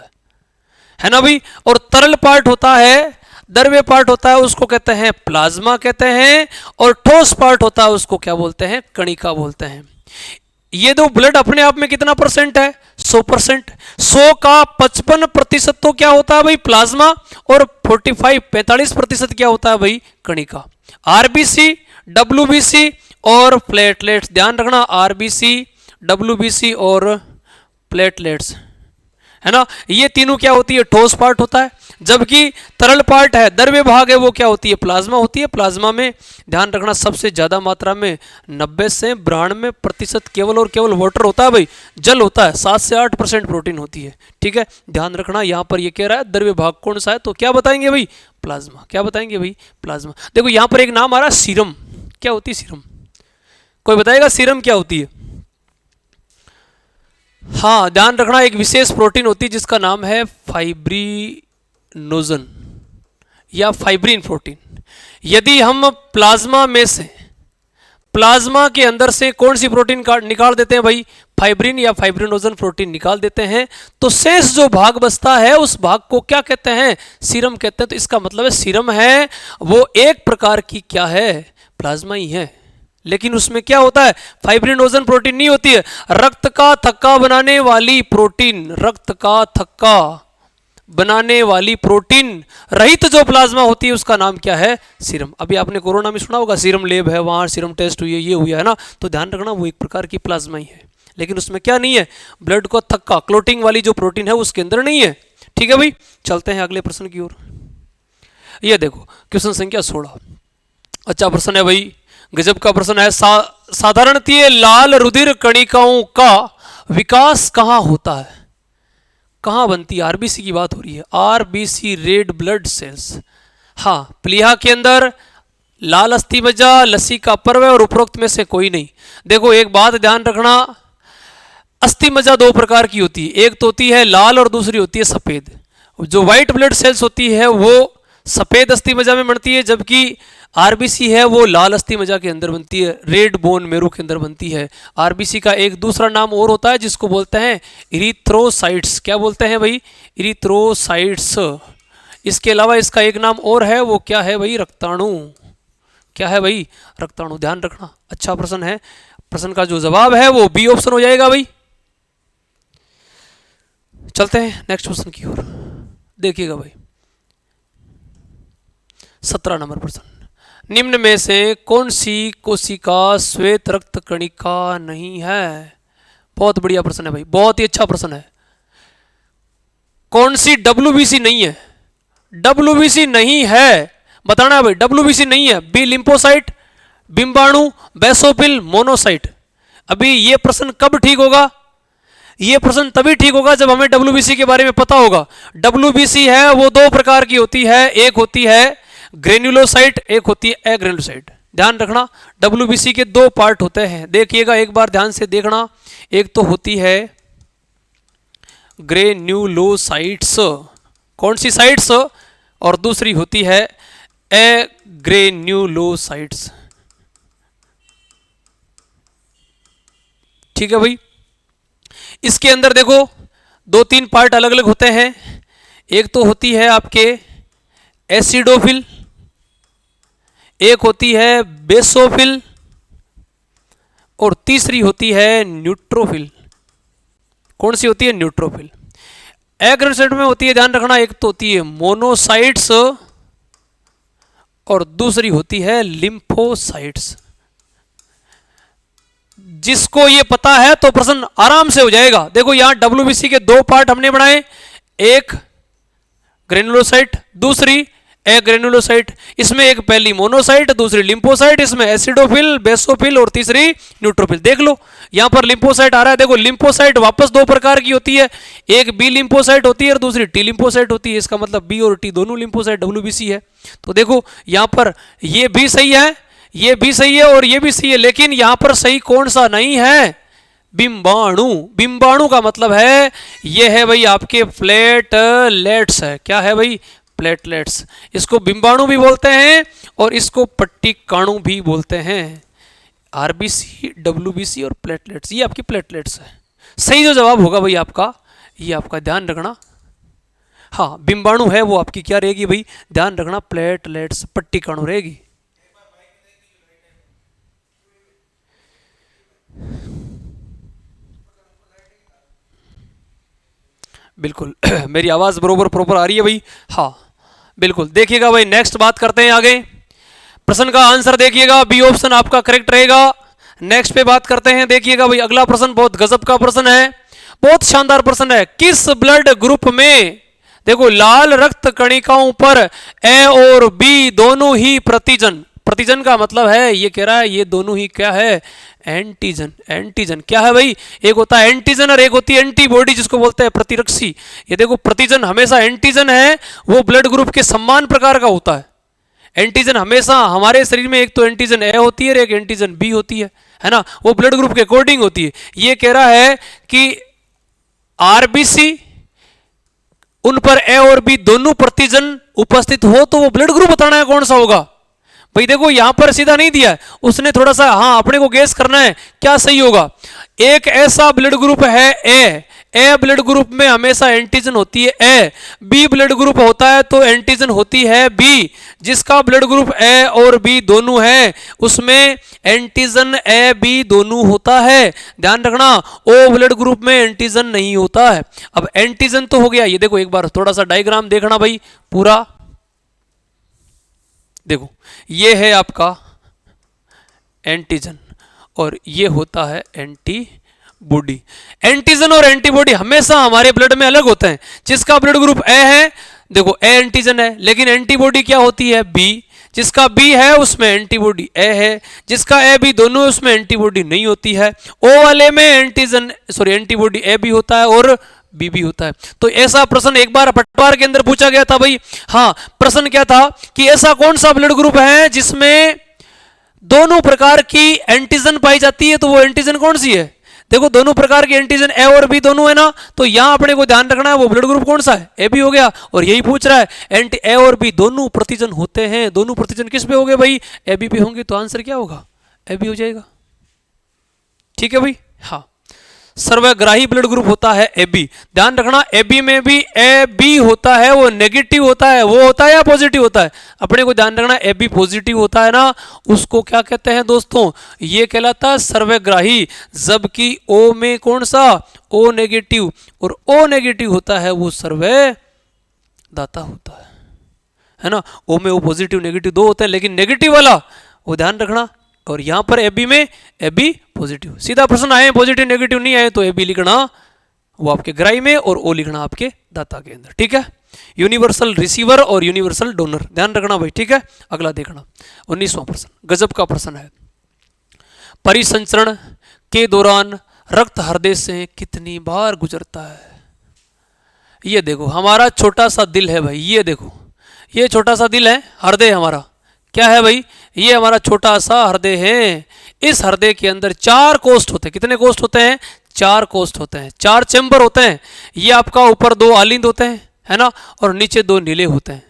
है ना भाई। और तरल पार्ट होता है, द्रव्य पार्ट होता है, उसको कहते हैं प्लाज्मा कहते हैं, और ठोस पार्ट होता है उसको क्या बोलते हैं? कणिका बोलते हैं। ये दो ब्लड अपने आप में कितना परसेंट है? 100%। 100 का 55% तो क्या होता है भाई? प्लाज्मा, और 45% क्या होता है भाई? कणिका। आरबीसी, डब्ल्यूबीसी और प्लेटलेट्स, ध्यान रखना, आरबीसी, डब्ल्यूबीसी और प्लेटलेट्स, है ना। ये तीनों क्या होती है? ठोस पार्ट होता है। जबकि तरल पार्ट है, द्रव्य भाग है, वो क्या होती है? प्लाज्मा होती है। प्लाज्मा में ध्यान रखना सबसे ज्यादा मात्रा में 90 से 92% केवल और केवल वाटर होता है भाई, जल होता है। 7 से 8% प्रोटीन होती है। ठीक है, ध्यान रखना। यहां पर ये कह रहा है द्रव्य भाग कौन सा है, तो क्या बताएंगे भाई? प्लाज्मा। क्या बताएंगे भाई? प्लाज्मा। देखो यहां पर एक नाम आ रहा है सीरम। क्या होती है सीरम? कोई बताएगा सीरम क्या होती है? हाँ ध्यान रखना, एक विशेष प्रोटीन होती है जिसका नाम है फाइब्रिनोजन या फाइब्रिन प्रोटीन। यदि हम प्लाज्मा में से, प्लाज्मा के अंदर से कौन सी प्रोटीन निकाल देते हैं भाई? फाइब्रिन या फाइब्रिनोजन प्रोटीन निकाल देते हैं, तो शेष जो भाग बचता है उस भाग को क्या कहते हैं? सीरम कहते हैं। तो इसका मतलब है सीरम है वो एक प्रकार की क्या है? प्लाज्मा ही है। लेकिन उसमें क्या होता है? फाइब्रिनोजन प्रोटीन नहीं होती है। रक्त का थक्का बनाने वाली प्रोटीन, रक्त का थक्का बनाने वाली प्रोटीन रहित जो प्लाज्मा होती है उसका नाम क्या है? सीरम। अभी आपने कोरोना में सुना होगा सीरम लैब है, वहां सीरम टेस्ट हुई है, ये हुआ है ना। तो ध्यान रखना वो एक प्रकार की प्लाज्मा ही है, लेकिन उसमें क्या नहीं है? ब्लड को थक्का, क्लोटिंग वाली जो प्रोटीन है उसके अंदर नहीं है। ठीक है भाई, चलते हैं अगले प्रश्न की ओर। ये देखो क्वेश्चन संख्या 16। अच्छा प्रश्न है भाई, गजब का प्रश्न है। साधारणतः लाल रुधिर कणिकाओं का विकास कहाँ होता है? कहाँ बनती है? आरबीसी की बात हो रही है, आरबीसी रेड ब्लड सेल्स। हाँ, प्लीहा के अंदर, लाल अस्थि मज्जा, लसिका पर्व और उपरोक्त में से कोई नहीं। देखो एक बात ध्यान रखना, अस्थि मज्जा 2 प्रकार की होती है, एक तो होती है लाल और दूसरी होती है सफेद। जो व्हाइट ब्लड सेल्स होती है वो सफेद अस्थि मज्जा में बनती है, जबकि आरबीसी है वो लाल अस्थि मज्जा के अंदर बनती है, रेड बोन मेरो के अंदर बनती है। आरबीसी का एक दूसरा नाम और होता है जिसको बोलते हैं इरिथ्रोसाइट्स। क्या बोलते हैं भाई? इरिथ्रोसाइट्स। इसके अलावा इसका एक नाम और है, वो क्या है भाई? रक्ताणु। क्या है भाई? रक्ताणु। ध्यान रखना, अच्छा प्रश्न है। प्रश्न का जो जवाब है वो बी ऑप्शन हो जाएगा भाई। चलते हैं नेक्स्ट प्रश्न की ओर, देखिएगा भाई 17 नंबर प्रश्न। निम्न में से कौन सी कोशिका श्वेत रक्त कणिका नहीं है? बहुत बढ़िया प्रश्न है भाई, बहुत ही अच्छा प्रश्न है। कौन सी डब्ल्यूबीसी नहीं है? WBC नहीं है, बताना है भाई, WBC नहीं है। बी लिम्फोसाइट, बिंबाणु, बेसोफिल, मोनोसाइट। अभी ये प्रश्न कब ठीक होगा? ये प्रश्न तभी ठीक होगा जब हमें WBC के बारे में पता होगा। WBC है वो दो प्रकार की होती है, एक होती है ग्रेन्युलोसाइट, एक होती है एग्रेन्युलोसाइट। ध्यान रखना, WBC के दो पार्ट होते हैं, देखिएगा एक बार ध्यान से देखना। एक तो होती है ग्रेन्युलोसाइट्स, कौन सी साइट्स, और दूसरी होती है एग्रेन्युलोसाइट्स। ठीक है भाई, इसके अंदर देखो दो तीन पार्ट अलग अलग होते हैं। एक तो होती है आपके एसिडोफिल, एक होती है बेसोफिल, और तीसरी होती है न्यूट्रोफिल। कौन सी होती है? न्यूट्रोफिल। एग्रेन्युलोसाइट में होती है, ध्यान रखना, एक तो होती है मोनोसाइट्स और दूसरी होती है लिम्फोसाइट्स। जिसको ये पता है तो प्रश्न आराम से हो जाएगा। देखो यहां WBC के दो पार्ट हमने बनाए, एक ग्रेन्युलोसाइट, दूसरी एग्रेन्युलोसाइट। इसमें एक पहली मोनोसाइट, दूसरी लिम्फोसाइट, इसमें एसिडोफिल, बेसोफिल और तीसरी न्यूट्रोफिल। देख लो यहां पर लिम्फोसाइट आ रहा है। देखो लिम्फोसाइट वापस दो प्रकार की होती है, एक बी लिम्फोसाइट होती है और दूसरी टी लिम्फोसाइट होती है। इसका मतलब बी और टी दोनों लिम्फोसाइट WBC है। तो देखो यहां पर ये भी सही है, ये भी सही है और ये भी सही है, लेकिन यहां पर सही कौन सा नहीं है? बिंबाणु। बिंबाणु का मतलब है ये है भाई आपके प्लेटलेट्स है। क्या है भाई? प्लेटलेट्स। इसको बिंबाणु भी बोलते हैं और इसको पट्टिकाणु भी बोलते हैं। RBC, WBC और प्लेटलेट्स, ये आपकी प्लेटलेट्स है। सही जो जवाब होगा भाई आपका, ये आपका ध्यान रखना। हाँ, बिंबाणु है वो आपकी क्या रहेगी भाई? ध्यान रखना, प्लेटलेट्स, पट्टिकाणु रहेगी। बिल्कुल मेरी आवाज बरोबर प्रॉपर आ रही है भाई? हाँ बिल्कुल। देखिएगा भाई, नेक्स्ट बात करते हैं आगे। प्रश्न का आंसर देखिएगा, बी ऑप्शन आपका करेक्ट रहेगा। नेक्स्ट पे बात करते हैं। देखिएगा भाई, अगला प्रश्न बहुत गजब का प्रश्न है, बहुत शानदार प्रश्न है। किस ब्लड ग्रुप में देखो लाल रक्त कणिकाओं पर ए और बी दोनों ही प्रतिजन, प्रतिजन का मतलब है ये कह रहा है ये दोनों ही क्या है? एंटीजन। एंटीजन क्या है भाई? एक होता है एंटीजन और एक होती है एंटीबॉडी, जिसको बोलते हैं प्रतिरक्षी। ये देखो प्रतिजन हमेशा एंटीजन है वो ब्लड ग्रुप के समान प्रकार का होता है। एंटीजन हमेशा हमारे शरीर में एक तो एंटीजन ए होती है और एक एंटीजन बी होती है ना, वो ब्लड ग्रुप के अकॉर्डिंग होती है। ये कह रहा है कि RBC उन पर ए और बी दोनों प्रतिजन उपस्थित हो तो वो ब्लड ग्रुप बताना है कौन सा होगा भाई। देखो यहां पर सीधा नहीं दिया है उसने, थोड़ा सा हाँ अपने को गेस करना है क्या सही होगा। एक ऐसा ब्लड ग्रुप है ए ब्लड ग्रुप में हमेशा एंटीजन होती है ए, बी ब्लड ग्रुप होता है तो एंटीजन होती है बी। जिसका ब्लड ग्रुप ए और बी दोनों है उसमें एंटीजन ए बी दोनों होता है। ध्यान रखना, ओ ब्लड ग्रुप में एंटीजन नहीं होता है। अब एंटीजन तो हो गया, ये देखो एक बार थोड़ा सा डायग्राम देखना भाई पूरा। देखो ये है आपका एंटीजन और ये होता है एंटीबॉडी। एंटीजन और एंटीबॉडी हमेशा हमारे ब्लड में अलग होते हैं। जिसका ब्लड ग्रुप ए है, देखो ए एंटीजन है, लेकिन एंटीबॉडी क्या होती है? बी। जिसका बी है उसमें एंटीबॉडी ए है, जिसका ए बी दोनों उसमें एंटीबॉडी नहीं होती है। ओ वाले में एंटीबॉडी ए भी होता है और बी भी होता है। तो ऐसा प्रश्न एक बार पटवार के अंदर पूछा गया था भाई। हाँ, प्रश्न क्या था कि ऐसा कौन सा ब्लड ग्रुप है जिसमें दोनों प्रकार की एंटीजन पाई जाती है, तो वो एंटीजन कौन सी है? देखो दोनों प्रकार की एंटीजन ए और बी दोनों है ना, तो यहां अपने को ध्यान रखना है वो ब्लड ग्रुप कौन सा है? ए बी हो गया। और यही पूछ रहा है ए और बी दोनों प्रतिजन होते हैं, दोनों प्रतिजन किस पे हो गए भाई? ए बी पे होंगे, तो आंसर क्या होगा? ए बी हो जाएगा। ठीक है भाई। हाँ, सर्वग्राही ब्लड ग्रुप होता है ए बी। ध्यान रखना, ए बी में भी ए बी होता है वो नेगेटिव होता है, वो होता है या पॉजिटिव होता है? अपने को ध्यान रखना, ए बी पॉजिटिव होता है ना, उसको क्या कहते हैं दोस्तों? ये कहलाता है सर्वग्राही। जबकि ओ में कौन सा? ओ नेगेटिव, और ओ नेगेटिव होता है वो सर्वदाता होता है ना। ओ में ओ पॉजिटिव नेगेटिव दो होते हैं, लेकिन नेगेटिव वाला वो ध्यान रखना। और यहां पर ए बी में ए बी पॉजिटिव। सीधा प्रश्न आए पॉजिटिव नेगेटिव नहीं आए तो ए बी लिखना वो आपके ग्राही में और ओ लिखना आपके दाता के अंदर। ठीक है। यूनिवर्सल रिसीवर और यूनिवर्सल डोनर, ध्यान रखना भाई, ठीक है। अगला देखना 19वां प्रश्न, गजब का प्रश्न है। परिसंचरण के दौरान रक्त हृदय से कितनी बार गुजरता है? ये देखो हमारा छोटा सा दिल है भाई, ये देखो ये छोटा सा दिल है, हृदय हमारा क्या है भाई, ये हमारा छोटा सा हृदय है। इस हृदय के अंदर 4 कोष्ठ होते हैं। कितने कोष्ठ होते हैं? 4 कोष्ठ होते हैं, 4 चैम्बर होते हैं। ये आपका ऊपर 2 आलिंद होते हैं, है ना, और नीचे 2 नीले होते हैं,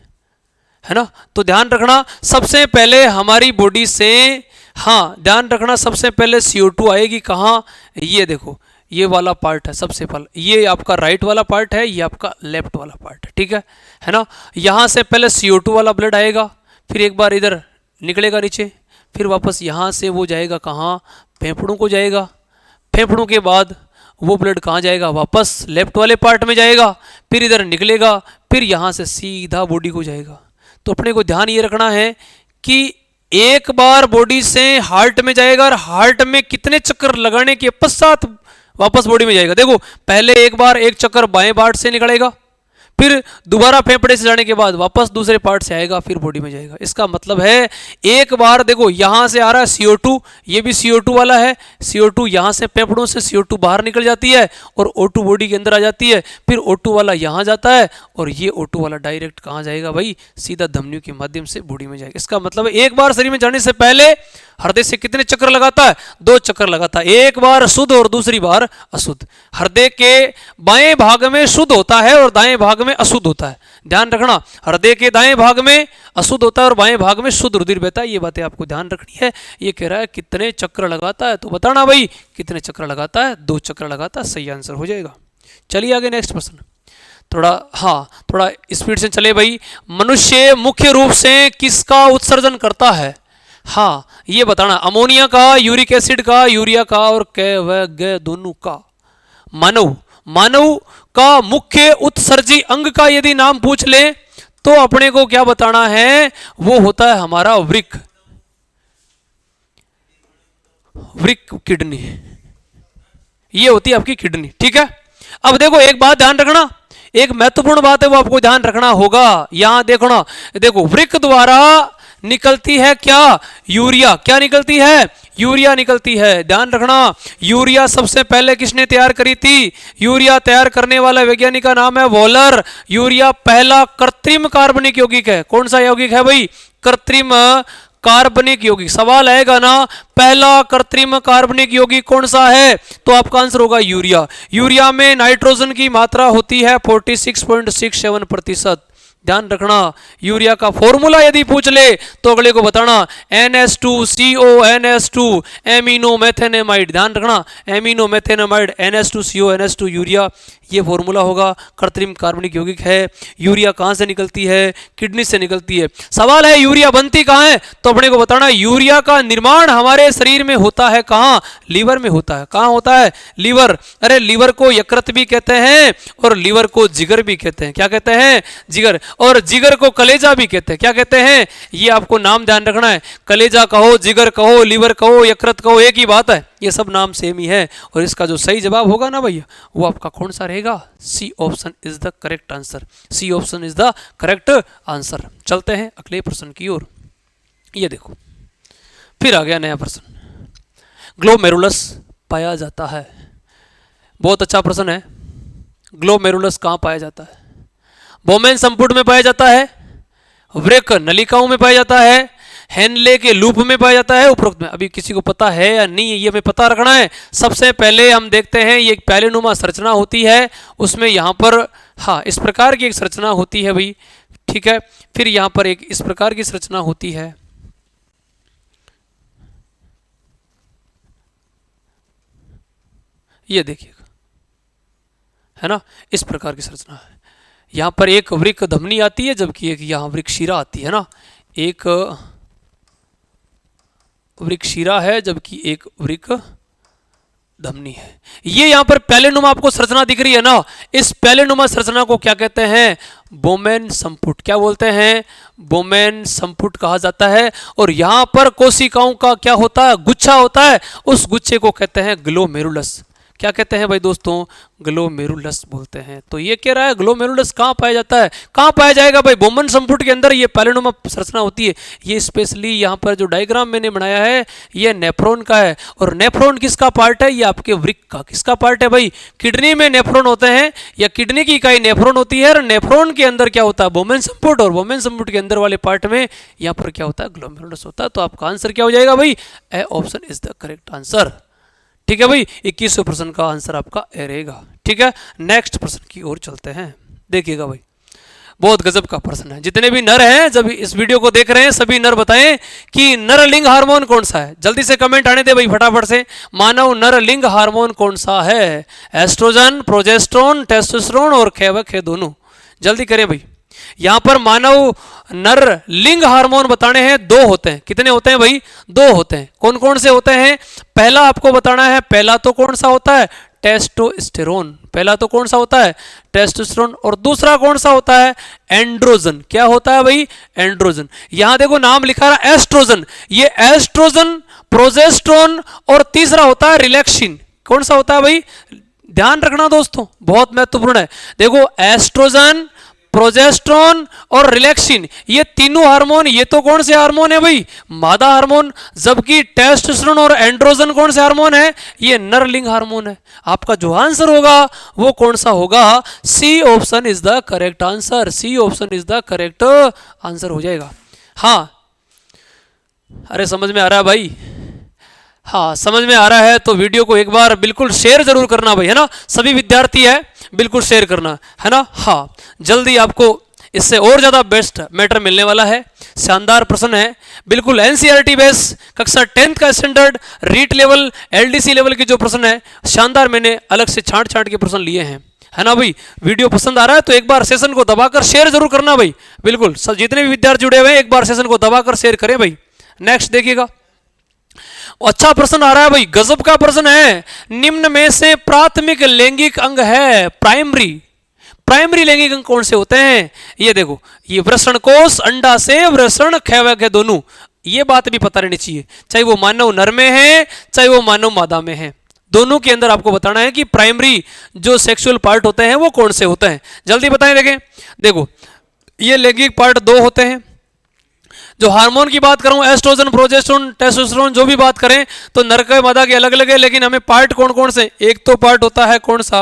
है ना। तो ध्यान रखना सबसे पहले हमारी बॉडी से, हाँ ध्यान रखना सबसे पहले CO2 आएगी कहाँ, ये देखो ये वाला पार्ट है सबसे पहले, ये आपका राइट वाला पार्ट है, ये आपका लेफ्ट वाला पार्ट है, ठीक है ना। यहाँ से पहले CO2 वाला ब्लड आएगा, फिर एक बार इधर निकलेगा नीचे, फिर वापस यहाँ से वो जाएगा कहाँ, फेफड़ों को जाएगा। फेफड़ों के बाद वो ब्लड कहाँ जाएगा, वापस लेफ्ट वाले पार्ट में जाएगा, फिर इधर निकलेगा, फिर यहाँ से सीधा बॉडी को जाएगा। तो अपने को ध्यान ये रखना है कि एक बार बॉडी से हार्ट में जाएगा और हार्ट में कितने चक्कर लगाने के पश्चात वापस बॉडी में जाएगा। देखो पहले एक बार एक चक्कर बाएं पार्ट से निकलेगा, फिर दोबारा फेफड़े से जाने के बाद वापस दूसरे पार्ट से आएगा, फिर बॉडी में जाएगा। इसका मतलब है एक बार देखो यहाँ से आ रहा है CO2, ये भी CO2 वाला है, CO2 यहाँ से फेफड़ों से CO2 बाहर निकल जाती है और O2 बॉडी के अंदर आ जाती है, फिर O2 वाला यहाँ जाता है और ये O2 वाला डायरेक्ट कहाँ जाएगा भाई, सीधा धमनियों के माध्यम से बॉडी में जाएगा। इसका मतलब है एक बार शरीर में जाने से पहले हृदय से कितने चक्कर लगाता है, 2 चक्कर लगाता है, एक बार शुद्ध और दूसरी बार अशुद्ध। हृदय के बाएं भाग में शुद्ध होता है और दाएं भाग में अशुद्ध होता है। ध्यान रखना हृदय के दाएं भाग में अशुद्ध होता है और बाएं भाग में शुद्ध रुधिर बहता है। ये बातें आपको ध्यान रखनी है। ये कह रहा है कितने चक्कर लगाता है, तो बताना भाई कितने चक्कर लगाता है, 2 चक्कर लगाता है, सही आंसर हो जाएगा। चलिए आगे नेक्स्ट प्रश्न, थोड़ा स्पीड से चले भाई। मनुष्य मुख्य रूप से किसका उत्सर्जन करता है? हाँ ये बताना, अमोनिया का, यूरिक एसिड का, यूरिया का और क व ग दोनों का। मानव का मुख्य उत्सर्जी अंग का यदि नाम पूछ ले तो अपने को क्या बताना है, वो होता है हमारा वृक्क, किडनी, ये होती है आपकी किडनी, ठीक है। अब देखो एक बात ध्यान रखना, एक महत्वपूर्ण बात है वो आपको ध्यान रखना होगा। यहां देखो वृक्क द्वारा निकलती है क्या, यूरिया, क्या निकलती है, यूरिया निकलती है। ध्यान रखना यूरिया सबसे पहले किसने तैयार करी थी, यूरिया तैयार करने वाला वैज्ञानिक का नाम है वॉलर। यूरिया पहला कृत्रिम कार्बनिक यौगिक है। कौन सा यौगिक है भाई, कृत्रिम कार्बनिक यौगिक। सवाल आएगा ना पहला कृत्रिम कार्बनिक यौगिक कौन सा है, तो आपका आंसर होगा यूरिया। यूरिया में नाइट्रोजन की मात्रा होती है 46.67%। ध्यान रखना यूरिया का फॉर्मूला यदि पूछ ले तो अगले को बताना NH2CONH2 एमिनो मेथेनेमाइड। ध्यान रखना एमिनो मेथेनेमाइड NH2CONH2 यूरिया, ये फॉर्मूला होगा, कृत्रिम कार्बनिक यौगिक है। यूरिया कहाँ से निकलती है, किडनी से निकलती है। सवाल है यूरिया बनती कहाँ है, तो अपने को बताना यूरिया का निर्माण हमारे शरीर में होता है कहाँ, लीवर में होता है। कहाँ होता है, लीवर। अरे लीवर को यकृत भी कहते हैं और लीवर को जिगर भी कहते हैं। क्या कहते हैं, जिगर। और जिगर को कलेजा भी कहते हैं। क्या कहते हैं, ये आपको नाम ध्यान रखना है। कलेजा कहो, जिगर कहो, लीवर कहो, यकृत कहो, एक ही बात है, ये सब नाम सेम ही है। और इसका जो सही जवाब होगा ना भैया वो आपका कौन सा रहेगा, C option is the correct answer. C option is the correct answer. चलते हैं अगले प्रश्न की ओर। ये देखो फिर आ गया नया प्रश्न, ग्लोमेरुलस पाया जाता है। बहुत अच्छा प्रश्न है। ग्लोमेरुलस कहाँ पाया जाता है, बोमेन संपुट में पाया जाता है, वृक्क नलिकाओं में पाया जाता है, हेनले के लूप में पाया जाता है, उपरोक्त में। अभी किसी को पता है या नहीं ये हमें पता रखना है। सबसे पहले हम देखते हैं ये एक पैलेनुमा संरचना होती है, उसमें यहाँ पर हाँ इस प्रकार की एक संरचना होती है भाई, ठीक है। फिर यहाँ पर एक इस प्रकार की संरचना होती है, ये देखिएगा, है ना, इस प्रकार की संरचना है। यहाँ पर एक वृक्क धमनी आती है जबकि एक यहाँ वृक्क शिरा आती है ना, एक वृक्क शिरा है जबकि एक वृक्क धमनी है। ये यहाँ पर पैलेनुमा आपको संरचना दिख रही है ना, इस पैलेनुमा संरचना को क्या कहते हैं, बोमेन संपुट। क्या बोलते हैं, बोमेन संपुट कहा जाता है। और यहाँ पर कोशिकाओं का क्या होता है, गुच्छा होता है, उस गुच्छे को कहते हैं ग्लोमेरुलस। क्या कहते हैं भाई दोस्तों, ग्लोमेरुलस बोलते हैं। तो ये कह रहा है ग्लोमेरुलस कहाँ पाया जाता है, कहाँ पाया जाएगा भाई, बोमन संपुट के अंदर ये पैलिनुमा संरचना होती है। ये स्पेशली यहाँ पर जो डायग्राम मैंने बनाया है ये नेफ्रॉन का है, और नेफ्रॉन किसका पार्ट है, ये आपके वृक्क का किसका पार्ट है भाई, किडनी में नेफ्रॉन होते हैं, या किडनी की इकाई नेफ्रॉन होती है, और नेफ्रॉन के अंदर क्या होता है, बोमन संपुट, और बोमन संपुट के अंदर वाले पार्ट में यहाँ पर क्या होता है, ग्लोमेरुलस होता है। तो आपका आंसर क्या हो जाएगा भाई, A option is the correct answer. ठीक है भाई, 21वें प्रश्न का आंसर आपका ए रहेगा। ठीक है, नेक्स्ट प्रश्न की ओर चलते हैं। देखिएगा भाई, बहुत गजब का प्रश्न है। जितने भी नर हैं, जब इस वीडियो को देख रहे हैं, सभी नर बताएं कि नर लिंग हार्मोन कौन सा है। जल्दी से कमेंट आने दे भाई फटाफट से। मानव नर लिंग हार्मोन कौन सा है, एस्ट्रोजन, प्रोजेस्टेरोन, टेस्टोस्टेरोन और खेवक है दोनों, जल्दी करें भाई। यहां पर मानव नर लिंग हार्मोन बताने हैं, दो होते हैं। कितने होते हैं भाई, दो होते हैं। कौन कौन से होते हैं, पहला आपको बताना है, पहला तो कौन सा होता है, टेस्टोस्टेरोन। पहला तो कौन सा होता है, टेस्टोस्टेरोन, और दूसरा कौन सा होता है, एंड्रोजन। क्या होता है भाई, एंड्रोजन। यहां देखो नाम लिखा है एस्ट्रोजन, ये एस्ट्रोजन, प्रोजेस्टेरोन, और तीसरा होता है रिलैक्सिन। कौन सा होता है भाई, ध्यान रखना दोस्तों, बहुत महत्वपूर्ण है। देखो एस्ट्रोजन, प्रोजेस्टेरोन और रिलैक्सिन, ये तीनों हार्मोन, ये तो कौन से हार्मोन है भाई, मादा हार्मोन, जबकि टेस्टोस्टेरोन और एंड्रोजन कौन से हार्मोन है, ये नर लिंग हार्मोन है। आपका जो आंसर होगा वो कौन सा होगा, C option is the correct answer, C option is the correct answer हो जाएगा। हाँ, अरे समझ में आ रहा है भाई, हाँ समझ में आ रहा है तो वीडियो को एक बार बिल्कुल शेयर जरूर करना भाई, है ना, सभी विद्यार्थी है बिल्कुल शेयर करना, है ना। हाँ, जल्दी आपको इससे और ज़्यादा बेस्ट मैटर मिलने वाला है। शानदार प्रश्न है, बिल्कुल एनसीईआरटी बेस, कक्षा 10th का standard, REET level, LDC level के जो प्रश्न है, शानदार मैंने अलग से छांट छांट के प्रश्न लिए हैं, है ना भाई। वीडियो पसंद आ रहा है तो एक बार सेशन को दबाकर शेयर जरूर करना भाई, बिल्कुल जितने भी विद्यार्थी जुड़े हुए हैं एक बार सेशन को दबाकर शेयर करें भाई। नेक्स्ट देखिएगा, अच्छा प्रश्न आ रहा है भाई, गजब का प्रश्न है। निम्न में से प्राथमिक लैंगिक अंग है, प्राइमरी, प्राइमरी लैंगिक अंग कौन से होते हैं, ये देखो, ये वृषण कोष, अंडाशय, वृषण, खेवक है दोनों। ये बात भी पता रहनी चाहिए, चाहे वो मानव नर में है चाहे वो मानव मादा में है, दोनों के अंदर आपको बताना है कि प्राइमरी जो सेक्सुअल पार्ट होते हैं वो कौन से होते हैं। जल्दी बताएं, देखें, देखो ये लैंगिक पार्ट दो होते हैं। जो हार्मोन की बात करूं, एस्ट्रोजन, प्रोजेस्टेरोन, टेस्टोस्टेरोन, जो भी बात करें तो नर के मादा के अलग अलग है, लेकिन हमें पार्ट कौन कौन से, एक तो पार्ट होता है कौन सा,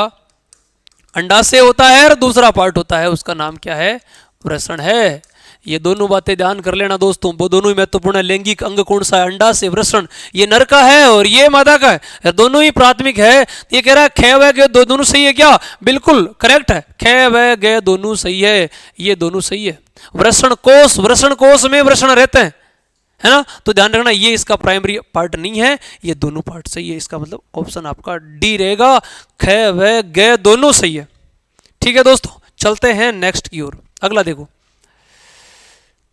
अंडाशय होता है, और दूसरा पार्ट होता है उसका नाम क्या है, वृषण है। ये दोनों बातें ध्यान कर लेना दोस्तों, वो दोनों ही महत्वपूर्ण है। लैंगिक अंग कौन सा है, अंडाशय, वृषण, ये नर का है और ये मादा का है, दोनों ही प्राथमिक है। ये कह रहा है खे व गे दोनों सही है क्या, बिल्कुल करेक्ट है, खे व गे दोनों सही है, ये दोनों सही है। वृषण कोष, वृषण कोष में वृषण रहते हैं, है ना, तो ध्यान रखना ये इसका प्राइमरी पार्ट नहीं है, ये दोनों पार्ट सही है। इसका मतलब ऑप्शन आपका डी रहेगा, खे व गे दोनों सही है। ठीक है दोस्तों, चलते हैं नेक्स्ट की ओर। अगला देखो,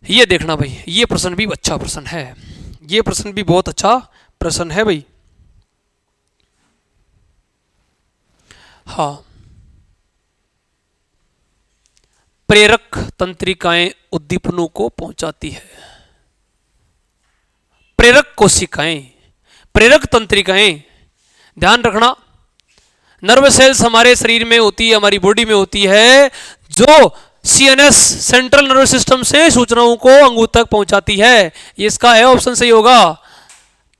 ये देखना भाई, ये प्रश्न भी अच्छा प्रश्न है, ये प्रश्न भी बहुत अच्छा प्रश्न है भाई। हाँ, प्रेरक तंत्रिकाएं उद्दीपनों को पहुंचाती है, प्रेरक कोशिकाएं, प्रेरक तंत्रिकाएं, ध्यान रखना, नर्व सेल्स हमारे शरीर में होती है, हमारी बॉडी में होती है, जो सीएनएस सेंट्रल नर्वस सिस्टम से सूचनाओं को अंगों तक पहुंचाती है। इसका है ऑप्शन सही होगा,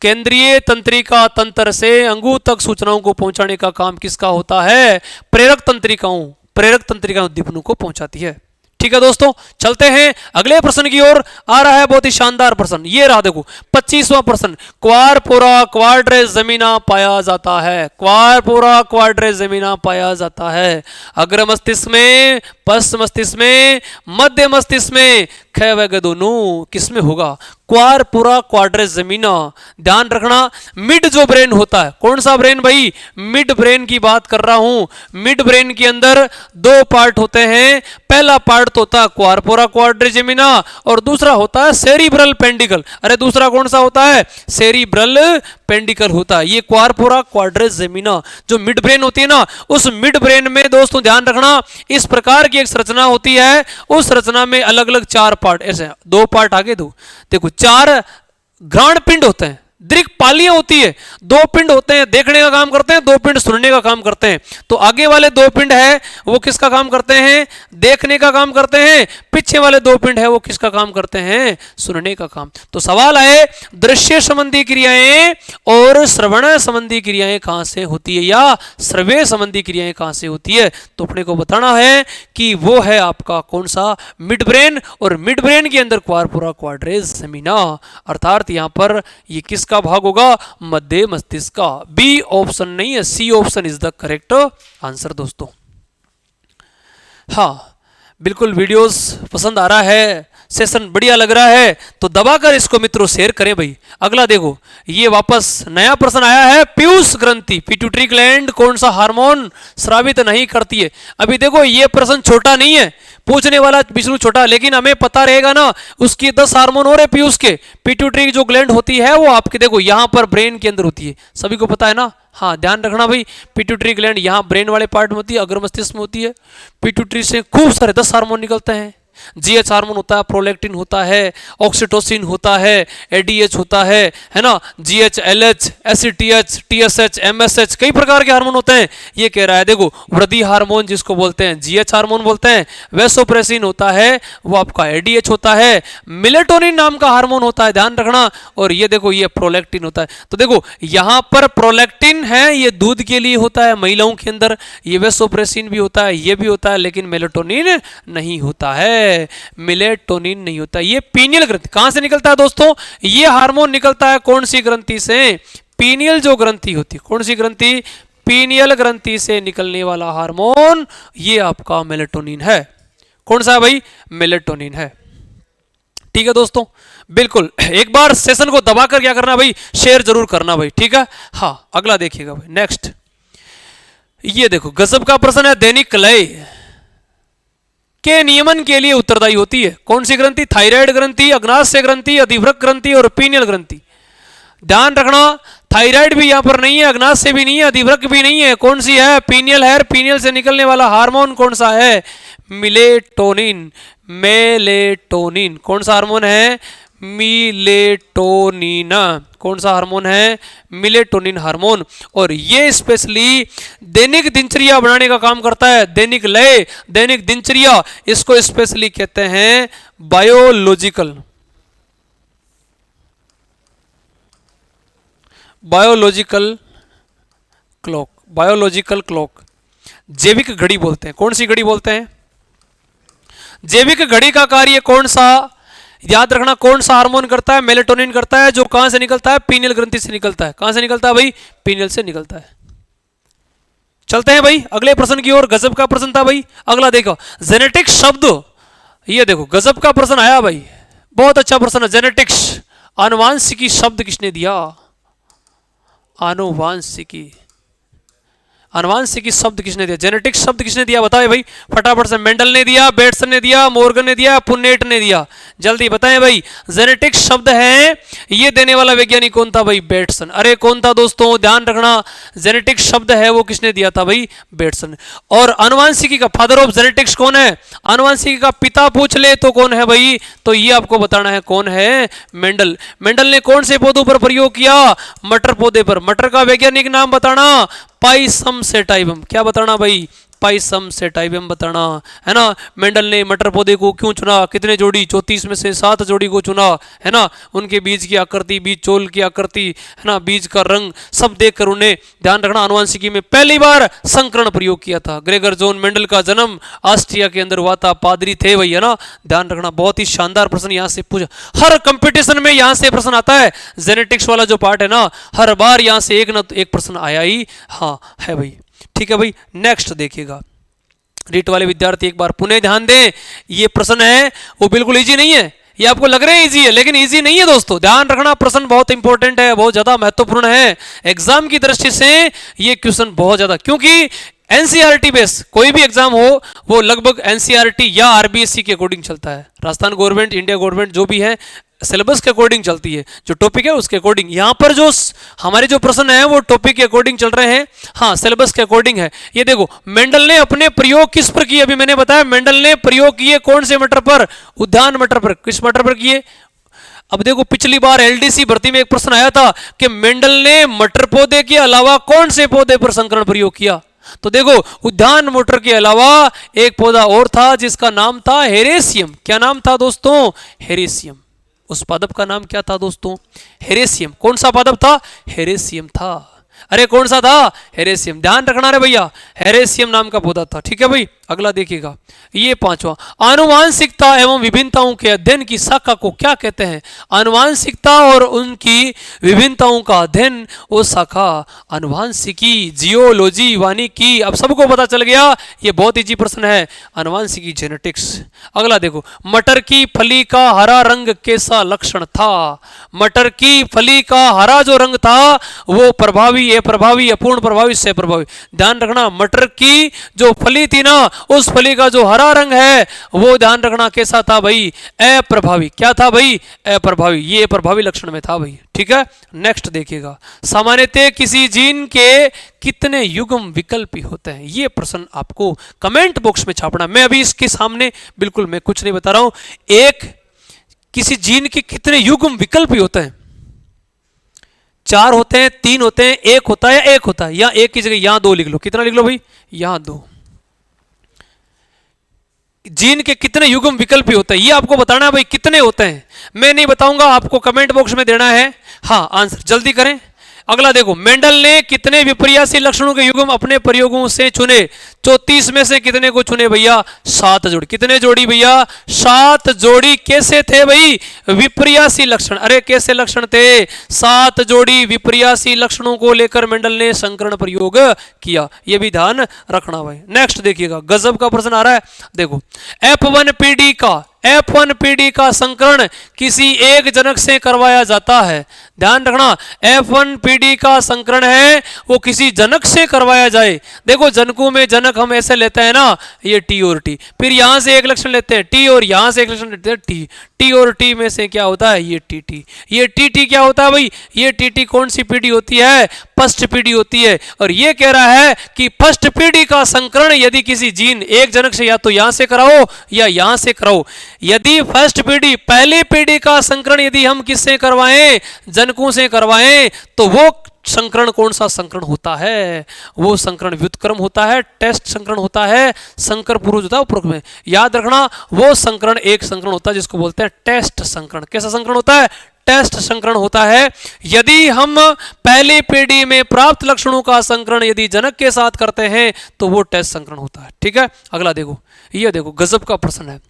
केंद्रीय तंत्रिका तंत्र से अंगों तक सूचनाओं को पहुंचाने का काम किसका होता है, प्रेरक तंत्रिकाओं, प्रेरक तंत्रिका उद्दीपनों को पहुंचाती है। ठीक है दोस्तों, चलते हैं अगले प्रश्न की ओर। आ रहा है बहुत ही शानदार प्रश्न, ये रहा देखो 25वां प्रश्न, क्वारपोरा क्वाड्रेस जमीना पाया जाता है, क्वारपोरा क्वाड्रेस जमीना पाया जाता है अग्र मस्तिष्क में, पश्च मस्तिष्क में, मध्य मस्तिष्क में, ख व ग दोनों किस में होगा, क्वारपोरा क्वाड्रेस जमीना। ध्यान रखना, मिड जो ब्रेन होता है, कौन सा ब्रेन भाई, मिड ब्रेन की बात कर रहा हूं। मिड ब्रेन के अंदर दो पार्ट होते हैं, पहला पार्ट तो होता है क्वारपोरा क्वाड्रेस जमीना और दूसरा होता है सेरिब्रल पेंडिकल। अरे दूसरा कौन सा होता है, सेरिब्रल पेंडिकल होता है। ये क्वारपोरा क्वाड्रेस जमीना जो मिड ब्रेन होती है ना, उस मिड ब्रेन में दोस्तों ध्यान रखना इस प्रकार की एक संरचना होती है, उस रचना में अलग अलग चार पार्ट, ऐसे दो पार्ट आगे दो, देखो चार घ्राण पिंड होते हैं, दृक्पालियां होती है, दो पिंड होते हैं, देखने का काम करते हैं, दो पिंड सुनने का काम करते हैं। तो आगे वाले दो पिंड है वो किसका काम करते हैं? देखने का काम करते हैं। पीछे वाले दो पिंड है वो किसका काम करते हैं? सुनने का काम। तो सवाल है दृश्य संबंधी क्रियाएं और श्रवण संबंधी क्रियाएं कहां से होती है, या श्रव्य संबंधी क्रियाएं कहां से होती है? तो अपने को बताना है कि वो है आपका कौन सा? Mid brain. और मिड ब्रेन के अंदर क्वारपोरा क्वाड्रेस सेमिना, अर्थात यहां पर ये किसका भाग होगा? मध्य मस्तिष्क का। बी ऑप्शन नहीं है, C option is the correct answer दोस्तों। हाँ बिल्कुल, वीडियोस पसंद आ रहा है, सेशन बढ़िया लग रहा है तो दबाकर इसको मित्रों शेयर करें भाई। अगला देखो, ये वापस नया प्रश्न आया है। पीयूष ग्रंथि पिट्यूटरी ग्लैंड कौन सा हार्मोन स्रावित नहीं करती है? अभी देखो ये प्रश्न छोटा नहीं है, पूछने वाला विष्णु छोटा, लेकिन हमें पता रहेगा ना उसकी 10 हार्मोन और है पीयूष के। पिट्यूटरी जो ग्लैंड होती है वो आपके देखो यहां पर ब्रेन के अंदर होती है, सभी को पता है ना। हाँ ध्यान रखना भाई, पिट्यूटरी ग्लैंड यहाँ ब्रेन वाले पार्ट में होती है, अग्र मस्तिष्क में होती है। पिट्यूटरी से खूब सारे 10 हार्मोन निकलते हैं। जीएच हार्मोन होता है, प्रोलैक्टिन होता है, ऑक्सीटोसिन होता है, एडीएच होता है ना, GH, LH, ACTH, TSH, MSH, कई प्रकार के हार्मोन होते हैं। ये कह रहा है देखो वृद्धि हार्मोन जिसको बोलते हैं जीएच हार्मोन बोलते हैं, वैसोप्रेसिन होता है वो आपका एडीएच होता है, मेलेटोनिन नाम का हार्मोन होता है, ध्यान रखना। और ये देखो ये प्रोलैक्टिन होता है। तो देखो यहां पर प्रोलैक्टिन है, ये दूध के लिए होता है महिलाओं के अंदर, ये वैसोप्रेसिन भी होता है, ये भी होता है, लेकिन मेलेटोनिन नहीं होता है, मिलेटोनिन नहीं होता। ये पीनियल ग्रंथि कहां से निकलता है दोस्तों? ये हार्मोन निकलता है कौन सी ग्रंथि से? पीनियल जो ग्रंथि होती है, कौन सी ग्रंथि? पीनियल ग्रंथि से निकलने वाला हार्मोन ये आपका मेलेटोनिन है। कौन सा है भाई? मेलेटोनिन है। ठीक है दोस्तों, बिल्कुल एक बार सेशन को दबाकर क्या करना भाई? शेयर जरूर करना भाई, ठीक है। हाँ अगला देखिएगा भाई, नेक्स्ट ये देखो गजब का प्रश्न है। दैनिक लय के नियमन के लिए उत्तरदायी होती है कौन सी ग्रंथि? थायराइड ग्रंथि, अग्नाशय ग्रंथि, अधिवृक्क ग्रंथि और पीनियल ग्रंथि। ध्यान रखना, थायराइड भी यहां पर नहीं है, अग्नाशय भी नहीं है, अधिवृक्क भी नहीं है, कौन सी है? पीनियल है। पीनियल से निकलने वाला हार्मोन कौन सा है? मिलेटोनिन। मेलेटोनिन कौन सा हार्मोन है? मिलेटोनिन। कौन सा हार्मोन है? Melatonin hormone. और ये स्पेशली दैनिक दिनचर्या बनाने का काम करता है। दैनिक लय, दैनिक दिनचर्या, इसको स्पेशली कहते हैं बायोलॉजिकल क्लॉक। बायोलॉजिकल क्लॉक, जैविक घड़ी बोलते हैं। कौन सी घड़ी बोलते हैं? जैविक घड़ी का कार्य कौन सा? याद रखना, कौन सा हार्मोन करता है? मेलेटोनिन करता है, जो कहां से निकलता है? पीनियल ग्रंथि से निकलता है। कहां से निकलता है भाई? पीनियल से निकलता है। चलते हैं भाई अगले प्रश्न की ओर। गजब का प्रश्न था भाई। अगला देखो, जेनेटिक्स शब्द, ये देखो गजब का प्रश्न आया भाई, बहुत अच्छा प्रश्न है। जेनेटिक्स, आनुवांशिकी शब्द किसने दिया? आनुवांशिकी, आनुवांशिकी शब्द किसने दिया? जेनेटिक्स शब्द किसने दिया? बताएं भाई फटाफट से। मेंडल ने दिया, बेट्सन ने दिया, मॉर्गन ने दिया, पुन्नेट ने दिया, जल्दी बताएं भाई। जेनेटिक्स शब्द है, ये देने वाला वैज्ञानिक कौन था भाई? बेट्सन। अरे कौन था दोस्तों? ध्यान रखना, जेनेटिक्स शब्द है वो किसने दिया था भाई? बेट्सन। और आनुवांशिकी का फादर ऑफ जेनेटिक्स कौन है? आनुवांशिकी का पिता पूछ ले तो कौन है भाई? तो ये आपको बताना है कौन है? मेंडल। मेंडल ने कौन से पौधों पर प्रयोग किया? मटर पौधे पर। मटर का वैज्ञानिक नाम बताना? Pisum sativum. क्या बताना भाई? पाइसम सेटाइवम बताना, है ना। मेंडल ने मटर पौधे को क्यों चुना? कितने जोड़ी? 34 में से 7 जोड़ी को चुना, है ना। उनके बीज की आकृति, बीज चोल की आकृति, है ना, बीज का रंग सब देखकर उन्हें, ध्यान रखना, आनुवांशिकी में पहली बार संकरण प्रयोग किया था। ग्रेगर जॉन मेंडल का जन्म ऑस्ट्रिया के अंदर हुआ था, पादरी थे वही, है ना। ध्यान रखना, बहुत ही शानदार प्रश्न यहाँ से पूछा, हर कंपटीशन में यहाँ से प्रश्न आता है। जेनेटिक्स वाला जो पार्ट है ना, हर बार यहाँ से एक ना एक प्रश्न आया ही हाँ है भाई। ठीक है भाई, नेक्स्ट देखिएगा। रीट वाले विद्यार्थी एक बार पुनः ध्यान दें, ये प्रश्न है वो बिल्कुल इजी नहीं है। ये आपको लग रहा है इजी है, लेकिन इजी नहीं है दोस्तों। ध्यान रखना, प्रश्न बहुत इंपॉर्टेंट है, बहुत ज्यादा महत्वपूर्ण है एग्जाम की दृष्टि से। ये क्वेश्चन बहुत ज्यादा, क्योंकि एनसीईआरटी बेस कोई भी एग्जाम हो वो लगभग एनसीईआरटी या आरबीएसई के अकॉर्डिंग चलता है। राजस्थान गवर्नमेंट, इंडिया गवर्नमेंट जो भी है सिलेबस के अकॉर्डिंग चलती है, जो टॉपिक है उसके अकॉर्डिंग। यहाँ पर जो हमारे जो प्रश्न है वो टॉपिक के अकॉर्डिंग चल रहे हैं, हाँ सिलेबस के अकॉर्डिंग है। ये देखो, मेंडल ने अपने प्रयोग किस पर किए? अभी मैंने बताया मेंडल ने प्रयोग किए कौन से मटर पर? उद्यान मटर पर। किस मटर पर किए? अब देखो पिछली बार एलडीसी भर्ती में एक प्रश्न आया था कि मेंडल ने मटर पौधे के अलावा कौन से पौधे पर संकरण प्रयोग किया। तो देखो उद्यान मटर के अलावा एक पौधा और था जिसका नाम था हेरेसियम। क्या नाम था दोस्तों? हेरेसियम। उस पादप का नाम क्या था दोस्तों? हेरेसियम। कौन सा पादप था? हेरेसियम था। अरे कौन सा था? हेरेसियम। ध्यान रखना रे भैया, हेरेसियम नाम का पौधा था। ठीक है भाई, अगला देखिएगा, ये पांचवा, आनुवांशिकता एवं विभिन्नताओं के अध्ययन की शाखा को क्या कहते हैं? आनुवांशिकता और उनकी विभिन्नताओं का अध्ययन, वो शाखा आनुवांशिकी, जियोलॉजी, वानिकी। अब सबको पता चल गया, ये बहुत इजी प्रश्न है, आनुवांशिकी, जेनेटिक्स। अगला देखो, मटर की फली का हरा रंग कैसा लक्षण था? मटर की फली का हरा जो रंग था वो प्रभावी, अप्रभावी, अपूर्ण प्रभावी, से प्रभावी। ध्यान रखना, मटर की जो फली थी ना, उस फली का जो हरा रंग है वो ध्यान रखना कैसा था भाई? अप्रभावी। क्या था भाई? अप्रभावी। ये प्रभावी लक्षण में था भाई। ठीक है, नेक्स्ट देखिएगा, सामान्यतः किसी जीन के कितने युग्म विकल्पी होते हैं? ये प्रश्न आपको कमेंट बॉक्स में छापना। मैं अभी इसके सामने बिल्कुल मैं कुछ नहीं बता रहा हूं। एक किसी जीन के कितने युग्म विकल्पी होते हैं? 4 होते हैं, 3 होते हैं, 1 होता है या 1 होता है? या 1 की जगह यहां 2 लिख लो। कितना लिख लो भाई? यहां 2। जीन के कितने युग्म विकल्पी होते हैं ये आपको बताना है भाई, कितने होते हैं। मैं नहीं बताऊंगा, आपको कमेंट बॉक्स में देना है। हाँ, आंसर जल्दी करें। अगला देखो, मेंडल ने कितने विपर्यासी लक्षणों के युग्म अपने प्रयोगों से चुने? 34 में से कितने को चुने भैया? 7 जोड़ी। कितने जोड़ी भैया? 7 जोड़ी। कैसे थे भाई? विपर्यासी लक्षण। अरे कैसे लक्षण थे? 7 जोड़ी विपर्यासी लक्षणों को लेकर मेंडल ने संकरण प्रयोग किया। यह भी ध्यान रखना भाई। नेक्स्ट देखिएगा, गजब का प्रश्न आ रहा है, देखो, F1 पीढ़ी का संकरण किसी एक जनक से करवाया जाता है। ध्यान रखना, F1 पीढ़ी का संकरण है वो किसी जनक से करवाया जाए। देखो जनकों में जनक हम ऐसे लेते हैं ना, ये T और T, फिर यहां से एक लक्षण लेते हैं T और यहां से एक लक्षण लेते हैं T। T और T में से क्या होता है? ये TT। ये TT क्या होता है भाई? ये TT कौन सी पीढ़ी होती है? फर्स्ट पीढ़ी होती है। और ये कह रहा है कि फर्स्ट पीढ़ी का संकरण यदि किसी जीन एक जनक से या तो यहां से कराओ या यहां से कराओ। यदि फर्स्ट पीढ़ी, पहली पीढ़ी का संकरण यदि हम किससे करवाएं? जनकों से करवाएं, तो वो संकरण कौन सा संकरण होता है? वो संकरण व्युत्क्रम होता है, टेस्ट संकरण होता है, संकर पूर्वज होता है उपरोक्त में। याद रखना, वो संकरण एक संकरण होता है जिसको बोलते हैं टेस्ट संकरण। कैसा संकरण होता है? टेस्ट संकरण होता है। यदि हम पहली पीढ़ी में प्राप्त लक्षणों का संकरण यदि जनक के साथ करते हैं तो वो टेस्ट संकरण होता है। ठीक है, अगला देखो, ये देखो गजब का प्रश्न है।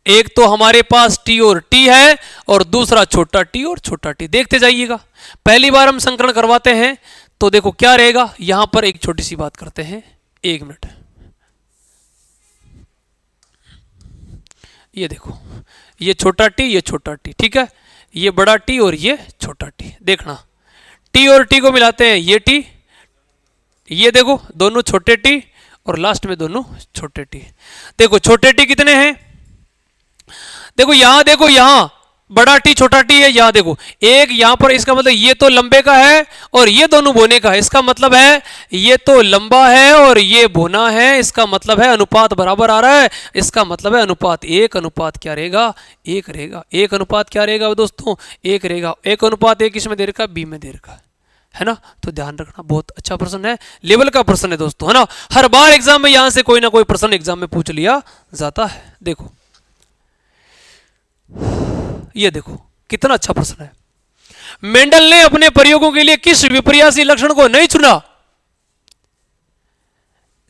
एक तो हमारे पास T और T है और दूसरा छोटा t और छोटा t। देखते जाइएगा, पहली बार हम संकरण करवाते हैं तो देखो क्या रहेगा। यहां पर एक छोटी सी बात करते हैं, 1 मिनट। ये देखो, ये छोटा t, ये छोटा t, ठीक है, ये बड़ा T और ये छोटा t। देखना, T और T को मिलाते हैं, ये T, ये देखो दोनों छोटे t और लास्ट में दोनों छोटे t। देखो छोटे t कितने हैं? देखो यहां बड़ा टी छोटा टी है। यहां देखो एक यहां पर, इसका मतलब ये तो लंबे का है और ये दोनों बोने का है। इसका मतलब है ये तो लंबा है और ये बोना है। इसका मतलब है अनुपात बराबर आ रहा है। इसका मतलब है अनुपात 1 अनुपात क्या रहेगा? 1 रहेगा। 1 अनुपात क्या रहेगा दोस्तों? 1 रहेगा। 1 अनुपात 1 किस में दे रखा? बी में दे रखा है ना। तो ध्यान रखना, बहुत अच्छा प्रश्न है, लेवल का प्रश्न है दोस्तों, है ना। हर बार एग्जाम में यहां से कोई ना कोई प्रश्न एग्जाम में पूछ लिया जाता है। देखो ये देखो कितना अच्छा प्रश्न है। मेंडल ने अपने प्रयोगों के लिए किस विपर्यासी लक्षण को नहीं चुना?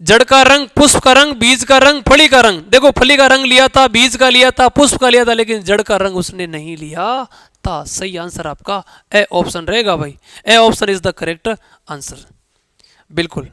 जड़ का रंग, पुष्प का रंग, बीज का रंग, फली का रंग। देखो फली का रंग लिया था, बीज का लिया था, पुष्प का लिया था, लेकिन जड़ का रंग उसने नहीं लिया था। सही आंसर आपका ए ऑप्शन रहेगा भाई। A option is the correct answer. बिल्कुल,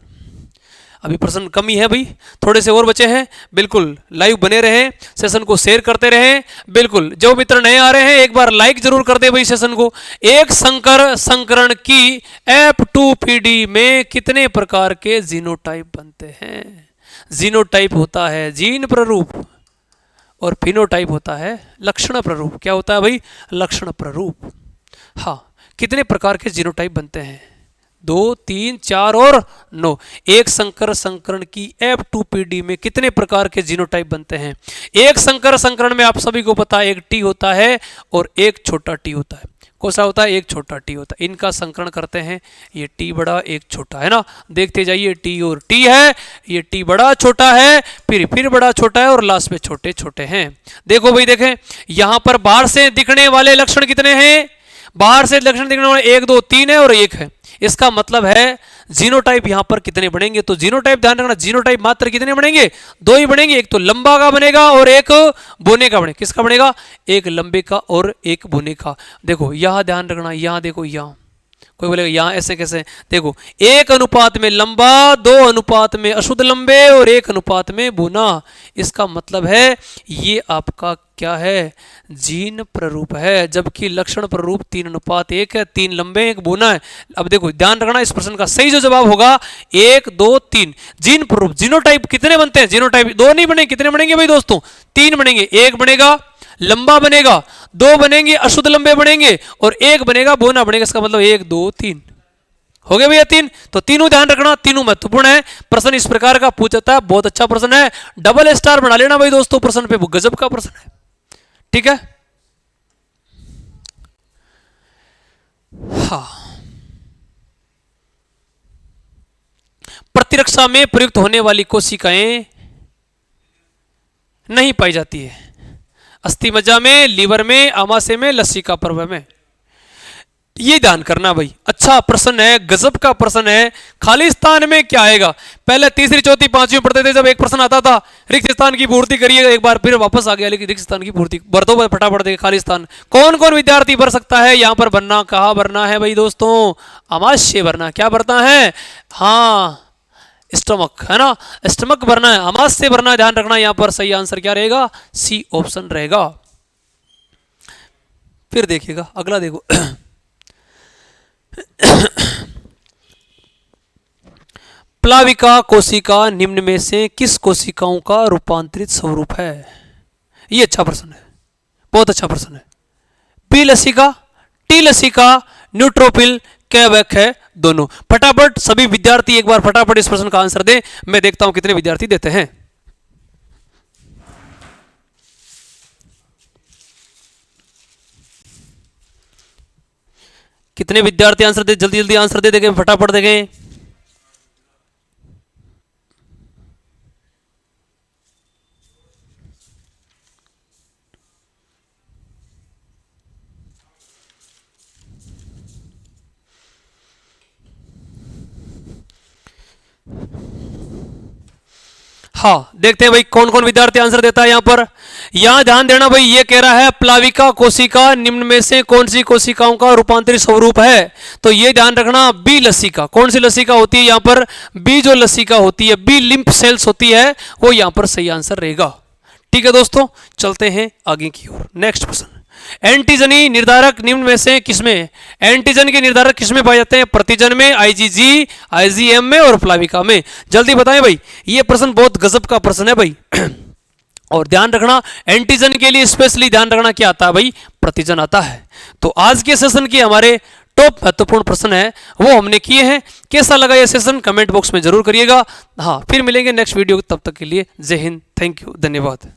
अभी प्रश्न कमी है भाई, थोड़े से और बचे हैं। बिल्कुल लाइव बने रहें, सेशन को शेयर करते रहें। बिल्कुल जो मित्र नए आ रहे हैं एक बार लाइक जरूर कर दे भाई सेशन को। एक संकर संकरण की F2 पीढ़ी में कितने प्रकार के जीनोटाइप बनते हैं? जीनोटाइप होता है जीन प्ररूप और फिनोटाइप होता है लक्षण प्ररूप। क्या होता है भाई? लक्षण प्ररूप। हाँ, कितने प्रकार के जीनोटाइप बनते हैं? 2 3 4 और 9। एक संकर संकरण की F2PD में कितने प्रकार के जीनोटाइप बनते हैं? एक संकर संकरण में आप सभी को पता है एक टी होता है और एक छोटा टी होता है। कौन सा होता है? एक छोटा टी होता है। इनका संकरण करते हैं, ये टी बड़ा एक छोटा है ना, देखते जाइए टी और टी है, ये टी बड़ा छोटा है, फिर बड़ा छोटा है और लास्ट में छोटे छोटे हैं। देखो भाई देखें यहां पर बाहर से दिखने वाले लक्षण कितने हैं? बाहर से लक्षण दिखने वाले 1 2 3 है और 1 है। इसका मतलब है जीनोटाइप यहां पर कितने बनेंगे? तो जीनोटाइप ध्यान रखना, जीनोटाइप मात्र कितने बनेंगे? 2 ही बनेंगे, एक तो लंबा का बनेगा और एक बोने का बनेगा। किसका बनेगा? एक लंबे का और एक बोने का। देखो यहां ध्यान रखना, यहां देखो, यहां कोई बोलेगा यहां ऐसे कैसे? देखो 1 अनुपात में लंबा, 2 अनुपात में अशुद्ध लंबे और 1 अनुपात में बोना। इसका मतलब है ये आपका क्या है? जीन प्ररूप है, जबकि लक्षण प्ररूप 3 अनुपात 1 है, 3 लंबे 1 बोना है। अब देखो ध्यान रखना, इस प्रश्न का सही जो जवाब होगा 1 2 3। जीन प्ररूप जीनोटाइप कितने बनते हैं? जीनोटाइप 2 नहीं बनेंगे, कितने बनेंगे भाई दोस्तों? 3 बनेंगे। 1 बनेगा लंबा बनेगा, 2 बनेंगे अशुद्ध लंबे बनेंगे और 1 बनेगा बोना बनेगा। इसका मतलब 1 2 3 हो गए भैया 3। तो तीनों ध्यान रखना, तीनों महत्वपूर्ण है। प्रश्न इस प्रकार का पूछता है, बहुत अच्छा प्रश्न है, डबल स्टार बना लेना भाई दोस्तों प्रश्न पे, गजब का प्रश्न है। ठीक है, हाँ। प्रतिरक्षा में प्रयुक्त होने वाली कोशिकाएं नहीं पाई जाती है। अस्थि मज्जा में, लीवर में, आमाशय में, लसिका पर्व में। ये ध्यान करना भाई, अच्छा प्रश्न है, गजब का प्रश्न है। खाली स्थान में क्या आएगा? पहले तीसरी चौथी पांचवी पढ़ते थे जब एक प्रश्न आता था रिक्त स्थान की पूर्ति करिएगा, एक बार फिर वापस आ गया, लेकिन रिक्त स्थान की पूर्ति भर दो फटाफट देगा। खाली स्थान कौन कौन विद्यार्थी भर सकता है यहां पर? भरना कहाँ भरना है भाई दोस्तों? आमाशय भरना। क्या भरना है? हाँ स्टमक है ना, स्टमक भरना है, आमाशय भरना है। ध्यान रखना यहां पर सही आंसर क्या रहेगा? सी ऑप्शन रहेगा। फिर देखिएगा अगला, देखो प्लाविका कोशिका निम्न में से किस कोशिकाओं का रूपांतरित स्वरूप है? ये अच्छा प्रश्न है, बहुत अच्छा प्रश्न है। पी लसिका, टी लसिका, न्यूट्रोफिल, कैवक है दोनों। फटाफट सभी विद्यार्थी एक बार फटाफट इस प्रश्न का आंसर दें, मैं देखता हूं कितने विद्यार्थी देते हैं। कितने विद्यार्थी आंसर दे, जल्दी जल्दी आंसर दे देंगे, फटाफट देंगे। हाँ देखते हैं भाई कौन कौन विद्यार्थी आंसर देता है यहां पर। यहां ध्यान देना भाई, ये कह रहा है प्लाविका कोशिका निम्न में से कौन सी कोशिकाओं का रूपांतरित स्वरूप है? तो ये ध्यान रखना बी लसिका। कौन सी लसिका होती है यहां पर? बी जो लसिका होती है, बी लिम्फ सेल्स होती है, वो यहां पर सही आंसर रहेगा। ठीक है दोस्तों, चलते हैं आगे की ओर। नेक्स्ट प्रश्न, एंटीजनी निर्धारक निम्न में से किसमें? एंटीजन के निर्धारक किसमें पाए जाते हैं? प्रतिजन में, आईजीजी, आईजीएम में और प्लाविका में। जल्दी बताएं भाई, ये प्रश्न बहुत गजब का प्रश्न है भाई। और ध्यान रखना एंटीजन के लिए स्पेशली ध्यान रखना क्या आता है भाई? प्रतिजन आता है। तो आज के सेशन के हमारे टॉप महत्वपूर्ण प्रश्न है वो हमने किए हैं। कैसा लगा ये सेशन कमेंट बॉक्स में जरूर करिएगा। हाँ फिर मिलेंगे नेक्स्ट वीडियो, तब तक के लिए जय हिंद, थैंक यू, धन्यवाद।